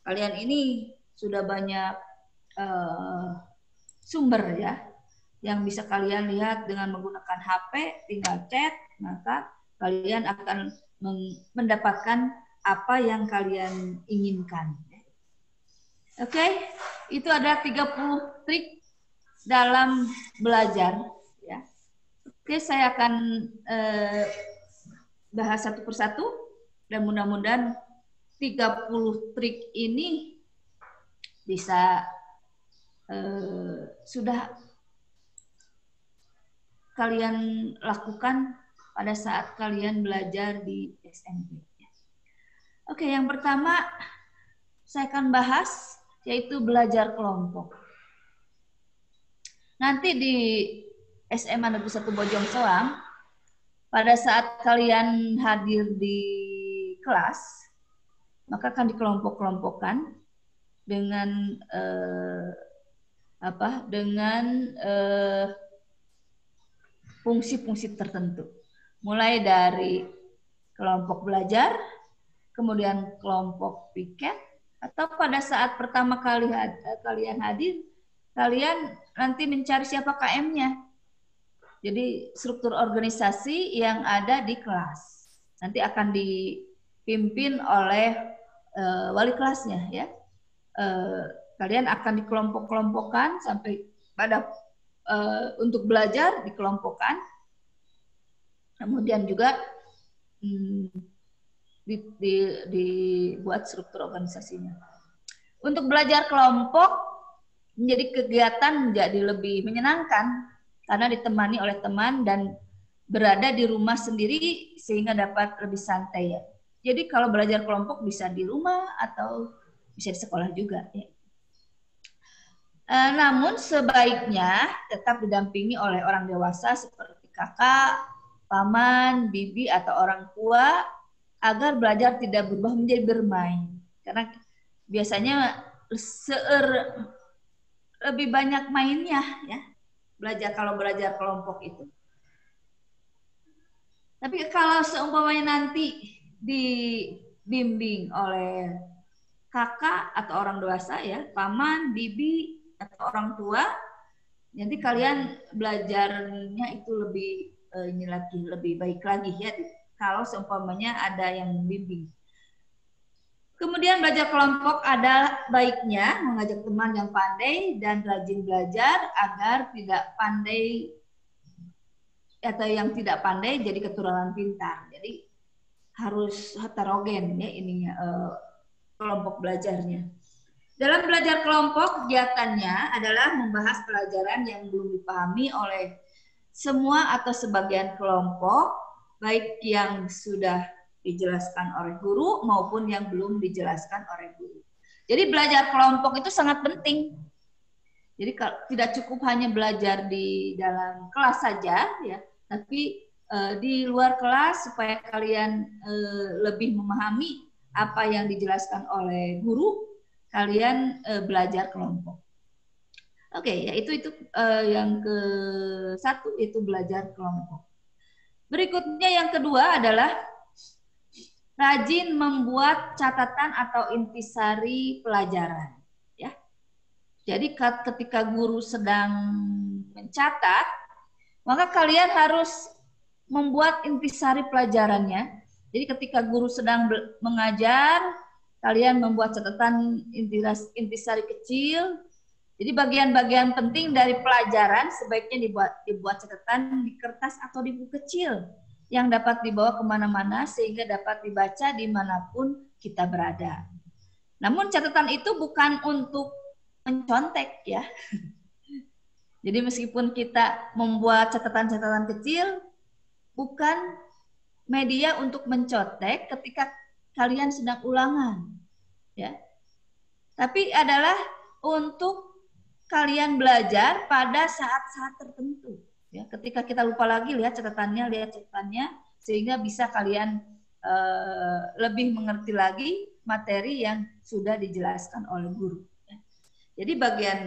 Kalian ini sudah banyak sumber ya, yang bisa kalian lihat dengan menggunakan HP, tinggal chat, maka kalian akan mendapatkan apa yang kalian inginkan. Oke, itu ada 30 trik dalam belajar. Ya. Oke, saya akan bahas satu persatu dan mudah-mudahan 30 trik ini bisa sudah kalian lakukan pada saat kalian belajar di SMP. Oke, yang pertama saya akan bahas yaitu belajar kelompok. Nanti di SMA Negeri 1 Bojong Soang, pada saat kalian hadir di kelas, maka akan dikelompok-kelompokkan dengan fungsi-fungsi tertentu. Mulai dari kelompok belajar, kemudian kelompok piket, atau pada saat pertama kali kalian hadir, kalian nanti mencari siapa KM-nya. Jadi struktur organisasi yang ada di kelas nanti akan dipimpin oleh wali kelasnya, ya. Kalian akan dikelompok-kelompokkan sampai pada untuk belajar dikelompokkan. Kemudian juga dibuat struktur organisasinya. Untuk belajar kelompok menjadi kegiatan menjadi lebih menyenangkan karena ditemani oleh teman dan berada di rumah sendiri sehingga dapat lebih santai, ya. Jadi kalau belajar kelompok bisa di rumah atau bisa di sekolah juga, ya. Namun sebaiknya tetap didampingi oleh orang dewasa seperti kakak, paman, bibi atau orang tua agar belajar tidak berubah menjadi bermain. Karena biasanya lebih banyak mainnya, ya. Kalau belajar kelompok itu. Tapi kalau seumpamanya nanti dibimbing oleh kakak atau orang dewasa, ya, paman, bibi atau orang tua, nanti kalian belajarnya itu lebih baik lagi, ya, kalau seumpamanya ada yang membimbing. Kemudian belajar kelompok ada baiknya mengajak teman yang pandai dan rajin belajar agar tidak pandai atau yang tidak pandai jadi keturunan pintar. Jadi harus heterogen, ya, ininya kelompok belajarnya. Dalam belajar kelompok kegiatannya adalah membahas pelajaran yang belum dipahami oleh semua atau sebagian kelompok, baik yang sudah dijelaskan oleh guru maupun yang belum dijelaskan oleh guru. Jadi belajar kelompok itu sangat penting. Jadi tidak cukup hanya belajar di dalam kelas saja, ya, tapi di luar kelas supaya kalian lebih memahami apa yang dijelaskan oleh guru, kalian belajar kelompok. Oke, ya itu yang ke-1 itu belajar kelompok. Berikutnya yang kedua adalah rajin membuat catatan atau intisari pelajaran, ya. Jadi ketika guru sedang mencatat, maka kalian harus membuat intisari pelajarannya. Jadi ketika guru sedang mengajar, kalian membuat catatan intisari kecil. Jadi bagian-bagian penting dari pelajaran sebaiknya dibuat catatan di kertas atau di buku kecil yang dapat dibawa kemana-mana sehingga dapat dibaca dimanapun kita berada. Namun catatan itu bukan untuk mencontek, ya. Jadi meskipun kita membuat catatan-catatan kecil, bukan media untuk mencontek ketika kalian sedang ulangan, ya. Tapi adalah untuk kalian belajar pada saat-saat tertentu. Ya, ketika kita lupa lagi lihat catatannya sehingga bisa kalian lebih mengerti lagi materi yang sudah dijelaskan oleh guru. Ya. Jadi bagian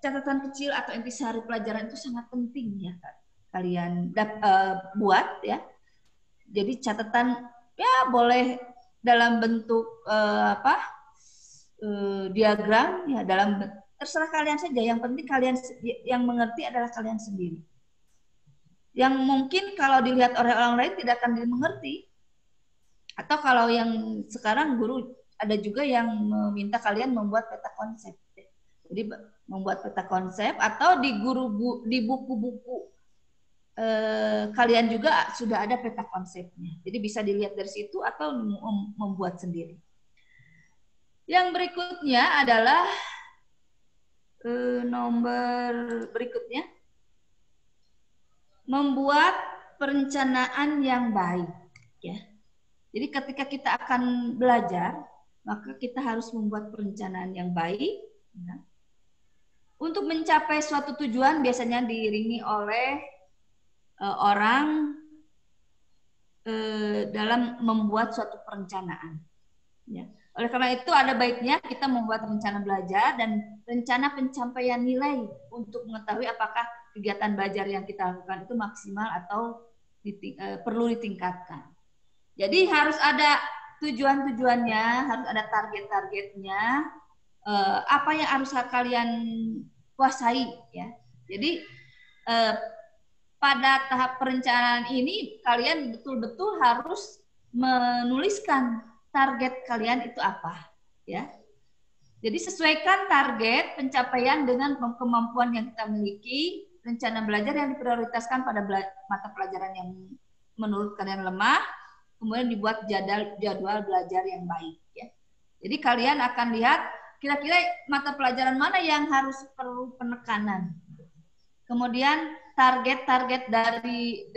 catatan kecil atau intisari pelajaran itu sangat penting, ya, kalian buat, ya. Jadi catatan, ya, boleh dalam bentuk diagram, ya, terserah kalian saja. Yang penting kalian yang mengerti adalah kalian sendiri. Yang mungkin kalau dilihat oleh orang lain tidak akan dimengerti. Atau kalau yang sekarang guru ada juga yang meminta kalian membuat peta konsep. Jadi membuat peta konsep atau di buku-buku kalian juga sudah ada peta konsepnya. Jadi bisa dilihat dari situ atau membuat sendiri. Yang berikutnya adalah nomor berikutnya, membuat perencanaan yang baik, ya. Jadi ketika kita akan belajar, maka kita harus membuat perencanaan yang baik, ya. Untuk mencapai suatu tujuan biasanya diiringi oleh orang dalam membuat suatu perencanaan. Ya. Oleh karena itu ada baiknya kita membuat rencana belajar dan rencana pencapaian nilai untuk mengetahui apakah kegiatan belajar yang kita lakukan itu maksimal atau perlu ditingkatkan. Jadi harus ada tujuan-tujuannya, harus ada target-targetnya, apa yang harus kalian kuasai ya. Jadi pada tahap perencanaan ini kalian betul-betul harus menuliskan target kalian itu apa ya. Jadi sesuaikan target pencapaian dengan kemampuan yang kita miliki, rencana belajar yang diprioritaskan pada mata pelajaran yang menurut kalian lemah, kemudian dibuat jadwal belajar yang baik ya. Jadi kalian akan lihat kira-kira mata pelajaran mana yang harus perlu penekanan. Kemudian target-target dari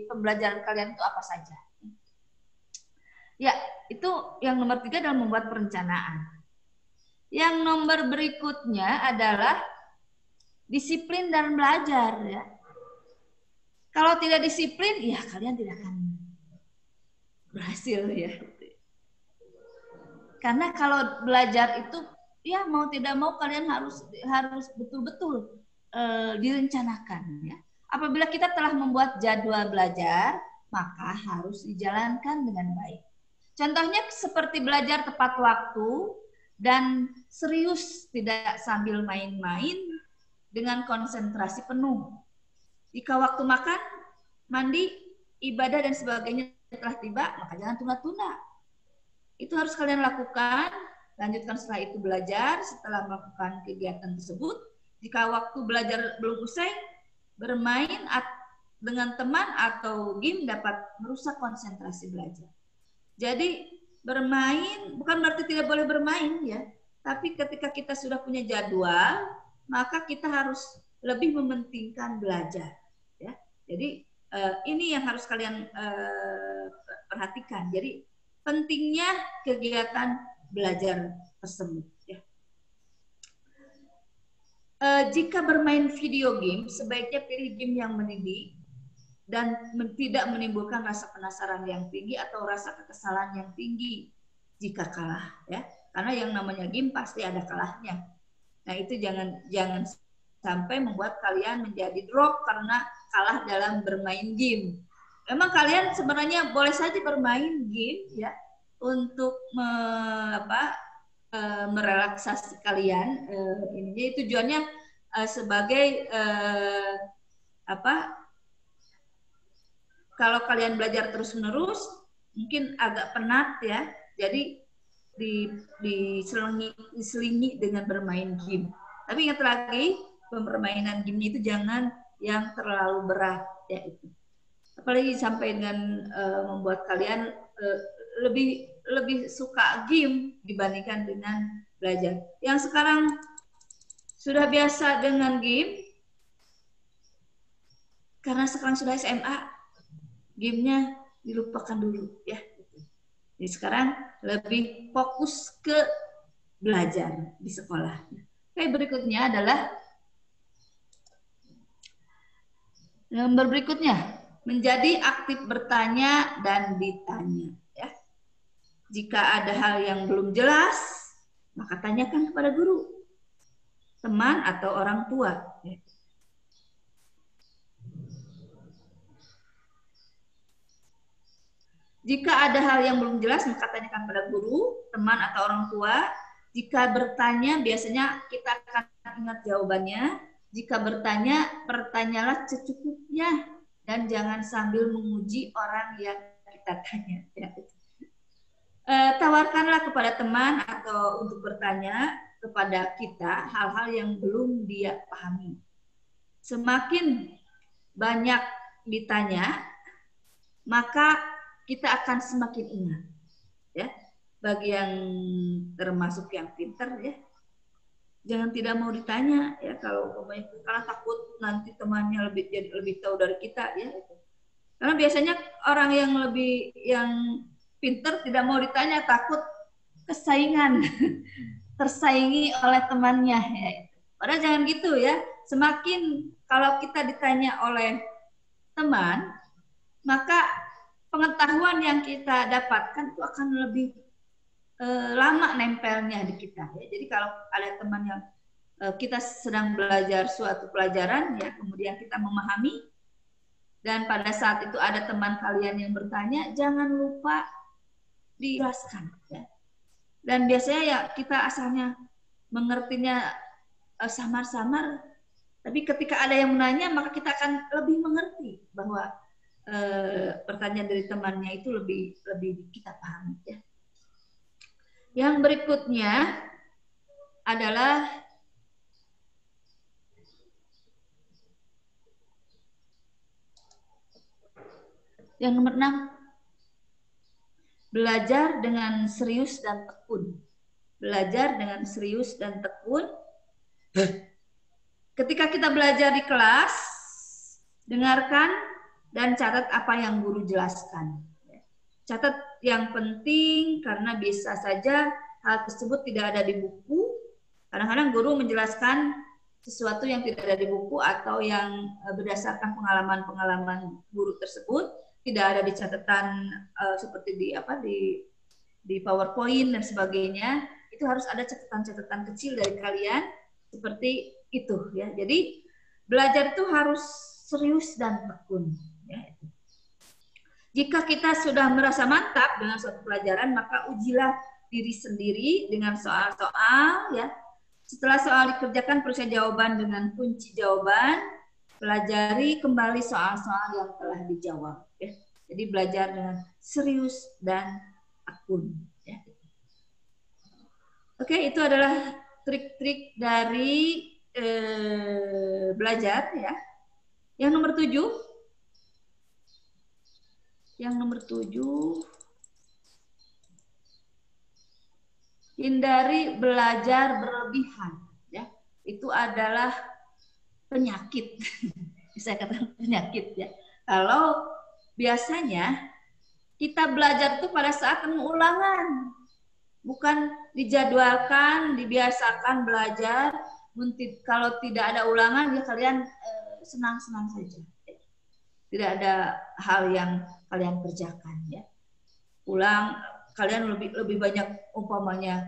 pembelajaran kalian itu apa saja. Ya, itu yang nomor 3 adalah membuat perencanaan. Yang nomor berikutnya adalah disiplin dan belajar ya. Kalau tidak disiplin, ya kalian tidak akan berhasil ya. Karena kalau belajar itu ya mau tidak mau kalian harus betul-betul direncanakan ya. Apabila kita telah membuat jadwal belajar, maka harus dijalankan dengan baik. Contohnya seperti belajar tepat waktu dan serius, tidak sambil main-main dengan konsentrasi penuh. Jika waktu makan, mandi, ibadah dan sebagainya telah tiba, maka jangan tunda-tunda. Itu harus kalian lakukan, lanjutkan setelah itu belajar, setelah melakukan kegiatan tersebut. Jika waktu belajar belum usai, bermain dengan teman atau game dapat merusak konsentrasi belajar. Jadi bermain bukan berarti tidak boleh bermain ya, tapi ketika kita sudah punya jadwal, maka kita harus lebih mementingkan belajar. Ya, jadi ini yang harus kalian perhatikan. Jadi pentingnya kegiatan belajar tersebut. Ya. Jika bermain video game, sebaiknya pilih game yang mendidik dan tidak menimbulkan rasa penasaran yang tinggi atau rasa kekesalan yang tinggi jika kalah ya. Karena yang namanya game pasti ada kalahnya. Nah, itu jangan sampai membuat kalian menjadi drop karena kalah dalam bermain game. Memang kalian sebenarnya boleh saja bermain game ya untuk merelaksasi kalian. Ini tujuannya sebagai kalau kalian belajar terus-menerus mungkin agak penat ya, jadi diselingi dengan bermain game. Tapi ingat lagi, permainan game itu jangan yang terlalu berat ya itu. Apalagi sampai dengan membuat kalian lebih suka game dibandingkan dengan belajar. Yang sekarang sudah biasa dengan game, karena sekarang sudah SMA, gamenya dilupakan dulu ya. Jadi sekarang lebih fokus ke belajar di sekolah. Oke, berikutnya adalah nomor berikutnya, menjadi aktif bertanya dan ditanya. Ya. Jika ada hal yang belum jelas, maka tanyakan kepada guru, teman atau orang tua. Ya. Jika ada hal yang belum jelas, maka tanyakan pada guru, teman, atau orang tua. Jika bertanya, biasanya kita akan ingat jawabannya. Jika bertanya, bertanyalah secukupnya. Dan jangan sambil menguji orang yang kita tanya. Ya. Tawarkanlah kepada teman atau untuk bertanya kepada kita hal-hal yang belum dia pahami. Semakin banyak ditanya, maka kita akan semakin ingat, ya. Bagi yang termasuk yang pintar, ya, jangan tidak mau ditanya, ya. Kalau karena takut nanti temannya lebih tahu dari kita, ya. Karena biasanya orang yang pintar tidak mau ditanya, takut kesaingan, tersaingi oleh temannya. Ya. Padahal jangan gitu ya. Semakin kalau kita ditanya oleh teman, maka pengetahuan yang kita dapatkan itu akan lebih lama nempelnya di kita. Ya. Jadi kalau ada teman yang kita sedang belajar suatu pelajaran, ya kemudian kita memahami, dan pada saat itu ada teman kalian yang bertanya, jangan lupa dijelaskan. Ya. Dan biasanya ya kita asalnya mengertinya samar-samar, tapi ketika ada yang menanya maka kita akan lebih mengerti bahwa pertanyaan dari temannya itu lebih kita pahami. Ya. Yang berikutnya adalah yang nomor 6, belajar dengan serius dan tekun. Belajar dengan serius dan tekun. Ketika kita belajar di kelas, dengarkan dan catat apa yang guru jelaskan. Catat yang penting karena bisa saja hal tersebut tidak ada di buku. Kadang-kadang guru menjelaskan sesuatu yang tidak ada di buku atau yang berdasarkan pengalaman-pengalaman guru tersebut, tidak ada di catatan seperti di PowerPoint dan sebagainya. Itu harus ada catatan-catatan kecil dari kalian seperti itu ya. Jadi belajar itu harus serius dan tekun ya. Jika kita sudah merasa mantap dengan suatu pelajaran, maka ujilah diri sendiri dengan soal-soal ya. Setelah soal dikerjakan, periksa jawaban dengan kunci jawaban. Pelajari kembali soal-soal yang telah dijawab ya. Jadi belajar dengan serius dan tekun ya. Oke, itu adalah trik-trik dari belajar ya. Yang nomor 7. Yang nomor 7, hindari belajar berlebihan. Ya, itu adalah penyakit. Saya katakan penyakit ya. Kalau biasanya kita belajar itu pada saat pengulangan, bukan dijadwalkan, dibiasakan belajar. Kalau tidak ada ulangan, ya kalian senang-senang saja. Tidak ada hal yang kalian kerjakan ya. Ulang, kalian lebih banyak umpamanya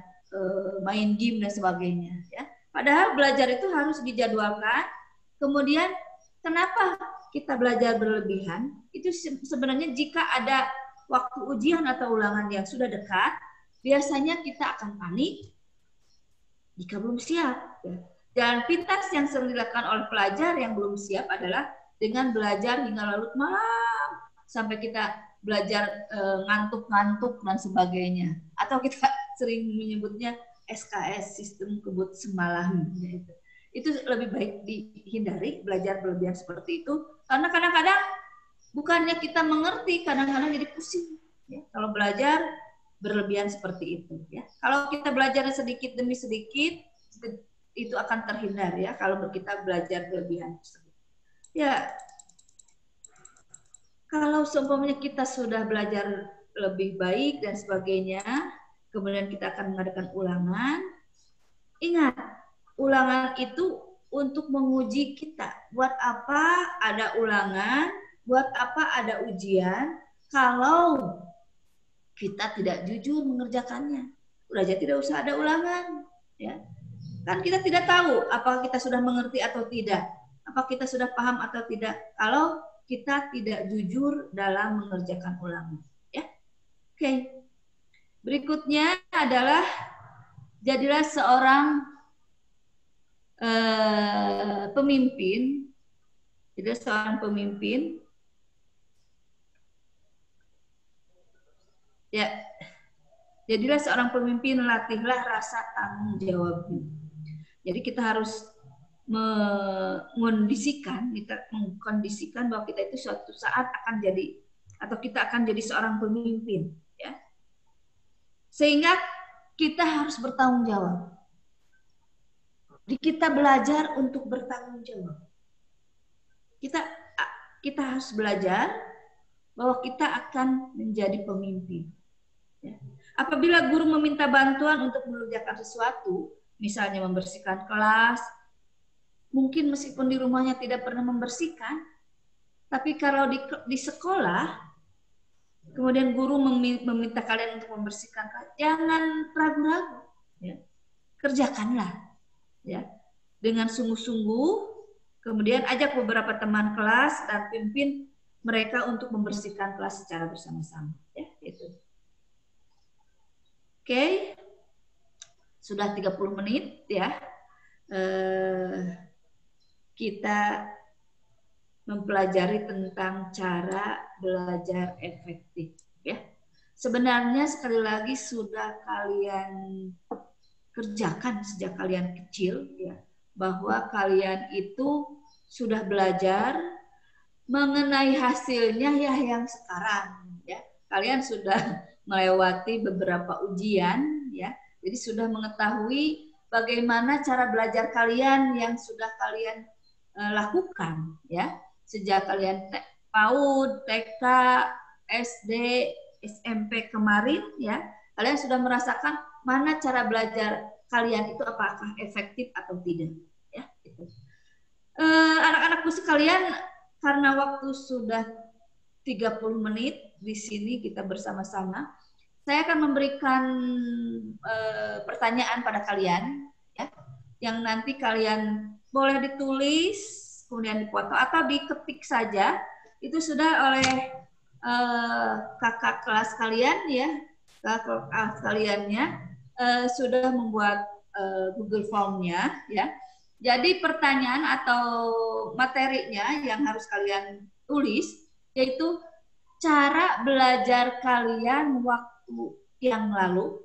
main game dan sebagainya ya. Padahal belajar itu harus dijadwalkan. Kemudian kenapa kita belajar berlebihan? Itu sebenarnya jika ada waktu ujian atau ulangan yang sudah dekat, biasanya kita akan panik jika belum siap ya. Dan pintas yang sering dilakukan oleh pelajar yang belum siap adalah dengan belajar hingga larut malam sampai kita belajar ngantuk-ngantuk dan sebagainya, atau kita sering menyebutnya SKS, sistem kebut semalam. Itu lebih baik dihindari belajar berlebihan seperti itu, karena kadang-kadang bukannya kita mengerti, kadang-kadang jadi pusing ya, kalau belajar berlebihan seperti itu ya. Kalau kita belajar sedikit demi sedikit itu akan terhindar ya kalau kita belajar berlebihan tersebut. Ya, kalau seumpamanya kita sudah belajar lebih baik dan sebagainya, kemudian kita akan mengadakan ulangan. Ingat, ulangan itu untuk menguji kita. Buat apa ada ulangan? Buat apa ada ujian? Kalau kita tidak jujur mengerjakannya, udah aja tidak usah ada ulangan. Ya, kan kita tidak tahu apakah kita sudah mengerti atau tidak. Apa kita sudah paham atau tidak kalau kita tidak jujur dalam mengerjakan ulangan ya. Oke. Berikutnya adalah jadilah seorang pemimpin. Jadi seorang pemimpin ya. Jadilah seorang pemimpin, latihlah rasa tanggung jawabmu. Jadi kita harus mengkondisikan bahwa kita itu suatu saat akan jadi atau kita akan jadi seorang pemimpin ya. Sehingga kita harus bertanggung jawab. Kita belajar untuk bertanggung jawab. Kita harus belajar bahwa kita akan menjadi pemimpin ya. Apabila guru meminta bantuan untuk mengerjakan sesuatu, misalnya membersihkan kelas, mungkin meskipun di rumahnya tidak pernah membersihkan, tapi kalau di sekolah kemudian guru meminta kalian untuk membersihkan, jangan ragu-ragu, ya. Kerjakanlah, ya, dengan sungguh-sungguh. Kemudian ajak beberapa teman kelas dan pimpin mereka untuk membersihkan kelas secara bersama-sama, ya, itu. Oke, sudah 30 menit, ya. Kita mempelajari tentang cara belajar efektif, ya. Sebenarnya sekali lagi sudah kalian kerjakan sejak kalian kecil, ya, bahwa kalian itu sudah belajar mengenai hasilnya ya yang sekarang, ya. Kalian sudah melewati beberapa ujian, ya. Jadi sudah mengetahui bagaimana cara belajar kalian yang sudah kalian lakukan, ya. Sejak kalian PAUD, TK, SD, SMP kemarin, ya, kalian sudah merasakan mana cara belajar kalian itu apakah efektif atau tidak, ya. Gitu. Anak-anakku sekalian, karena waktu sudah 30 menit di sini kita bersama-sama, saya akan memberikan pertanyaan pada kalian, ya, yang nanti kalian boleh ditulis, kemudian dipoto atau diketik saja. Itu sudah oleh kakak kelas kalian, ya, kakak kelas kaliannya sudah membuat Google Form-nya, ya. Jadi pertanyaan atau materinya yang harus kalian tulis yaitu cara belajar kalian waktu yang lalu,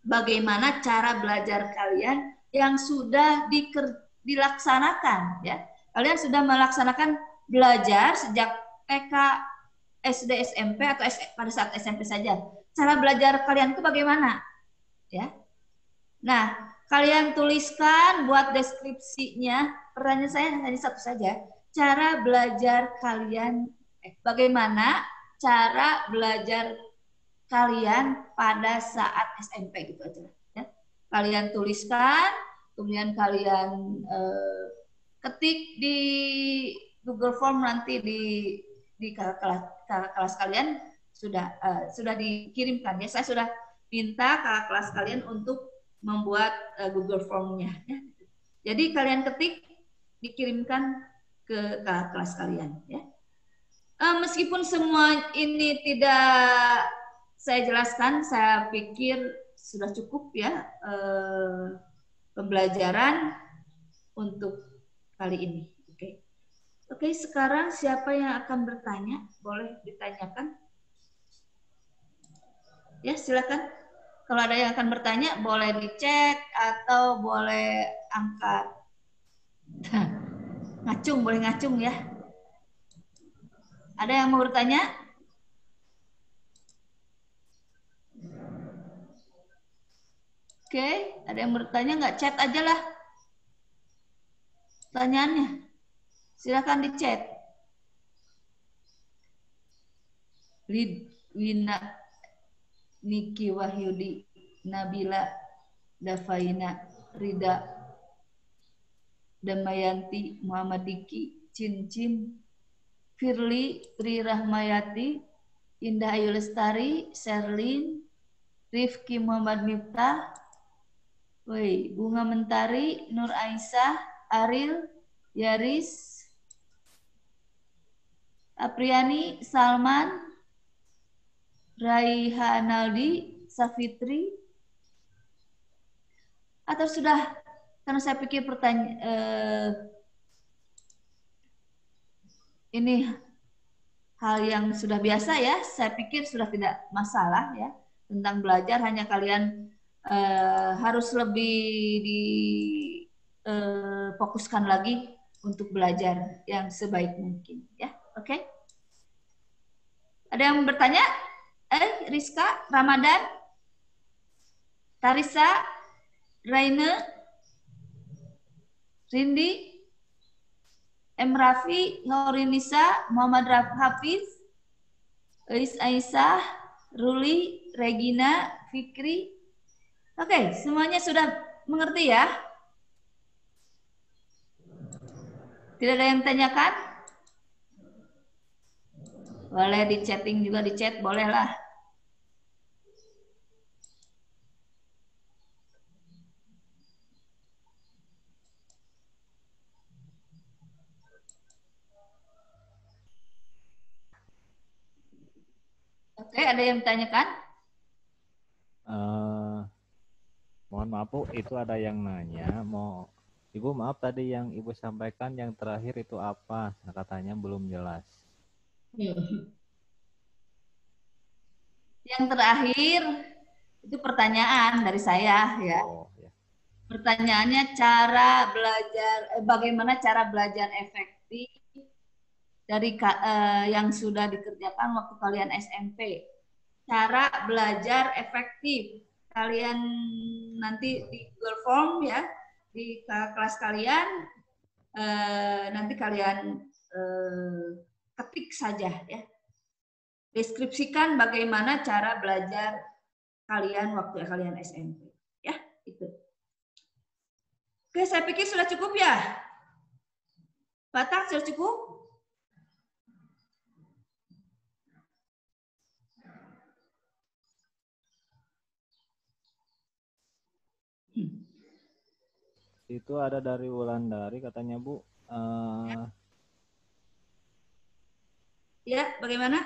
bagaimana cara belajar kalian yang sudah dilaksanakan, ya. Kalian sudah melaksanakan belajar sejak TK, SD, SMP atau pada saat SMP saja. Cara belajar kalian itu bagaimana, ya? Nah, kalian tuliskan, buat deskripsinya. Pertanyaan saya hanya satu saja. Cara belajar kalian, bagaimana cara belajar kalian pada saat SMP, gitu aja, ya. Kalian tuliskan, kemudian kalian ketik di Google Form, nanti di kelas kalian sudah dikirimkan, ya. Saya sudah minta kakak kelas kalian untuk membuat Google Form-nya, ya. Jadi kalian ketik, dikirimkan ke kakak kelas kalian, ya. Meskipun semua ini tidak saya jelaskan, saya pikir sudah cukup, ya, pembelajaran untuk kali ini. Oke, sekarang siapa yang akan bertanya? Boleh ditanyakan. Ya, silakan. Kalau ada yang akan bertanya, boleh di chat atau boleh angkat. Ngacung, boleh ngacung, ya. Ada yang mau bertanya? Oke, ada yang bertanya nggak? Chat aja lah pertanyaannya. Silakan di chat. Wina, Niki Wahyudi, Nabila, Davaina, Rida, Damayanti, Muhammad Diki, Cincin, Firly, Tri Rahmayati, Indah Ayu Lestari, Sherlyn, Rifki Muhammad Miftah, Bunga Mentari, Nur Aisyah, Aril, Yaris, Apriani, Salman, Raihanaldi, Safitri, atau sudah, karena saya pikir ini hal yang sudah biasa, ya. Saya pikir sudah tidak masalah, ya, tentang belajar, hanya kalian harus lebih difokuskan lagi untuk belajar yang sebaik mungkin, ya. Oke. Ada yang bertanya? Rizka, Ramadan, Tarisa, Raine, Rindi, M. Rafi, Horinisa, Muhammad Hafiz, Eis Aisyah, Ruli, Regina, Fikri. Oke, semuanya sudah mengerti, ya? Tidak ada yang tanyakan? Boleh di chatting juga, di chat boleh lah. Oke, ada yang ditanyakan? Mohon maaf Bu, itu ada yang nanya, Ibu maaf tadi yang Ibu sampaikan yang terakhir itu apa? Katanya belum jelas. Yang terakhir itu pertanyaan dari saya ya. Oh, ya. Pertanyaannya cara belajar, bagaimana cara belajar efektif dari yang sudah dikerjakan waktu kalian SMP. Cara belajar efektif. Kalian nanti di Google Form ya, di kelas kalian nanti kalian ketik saja ya. Deskripsikan bagaimana cara belajar kalian waktu kalian SMP. Ya, itu. Oke, saya pikir sudah cukup ya. Batak sudah cukup? Itu ada dari Wulandari katanya Bu. Ya, bagaimana?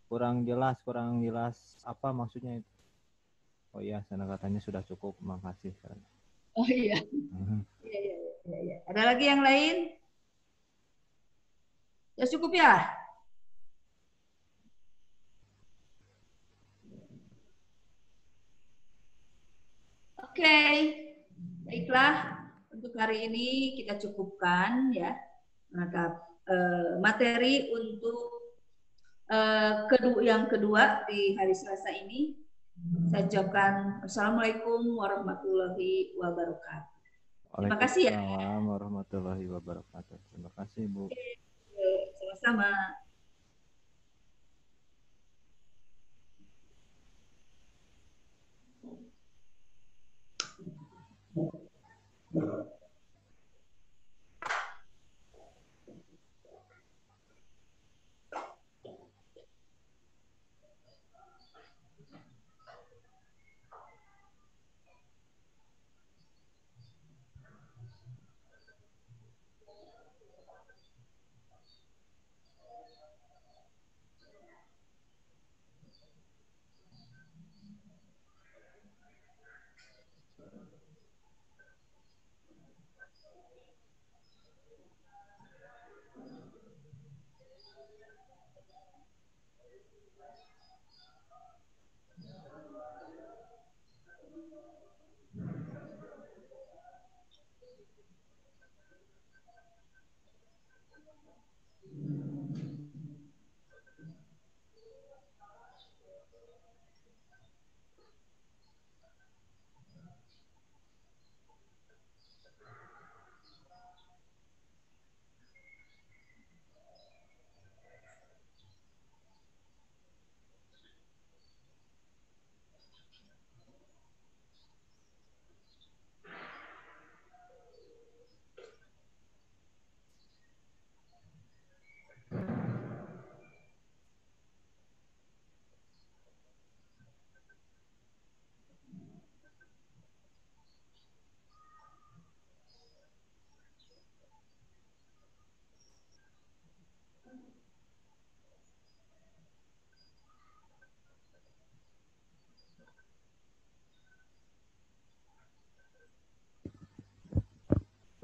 Kurang jelas apa maksudnya itu. Oh iya, sana katanya sudah cukup, makasih. Oh iya. Iya, iya, iya, iya. Ada lagi yang lain? Ya cukup ya? Oke, baiklah. Untuk hari ini kita cukupkan ya. Maka materi untuk yang kedua di hari Selasa ini. Saya ucapkan Assalamualaikum warahmatullahi wabarakatuh. Terima kasih ya. Waalaikumsalam warahmatullahi wabarakatuh. Terima kasih Bu. Sama-sama.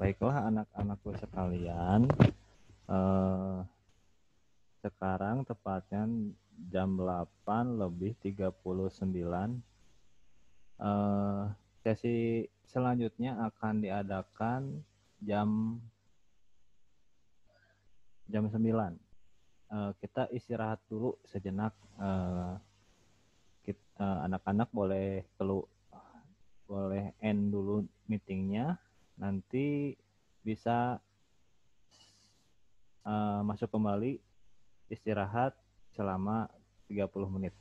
Baiklah anak-anakku sekalian, sekarang tepatnya jam 8:39. Sesi selanjutnya akan diadakan jam 9. Kita istirahat dulu sejenak. Anak-anak boleh end dulu meetingnya. Nanti bisa masuk kembali istirahat selama 30 menit.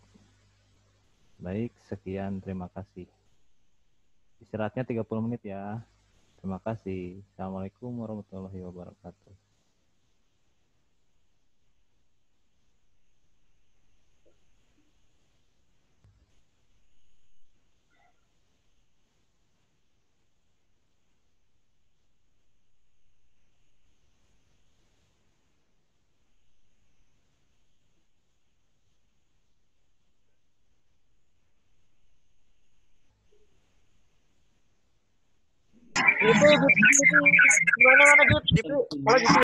Baik, sekian, terima kasih. Istirahatnya 30 menit ya. Terima kasih. Assalamualaikum warahmatullahi wabarakatuh. Gimana gitu? Kalau gitu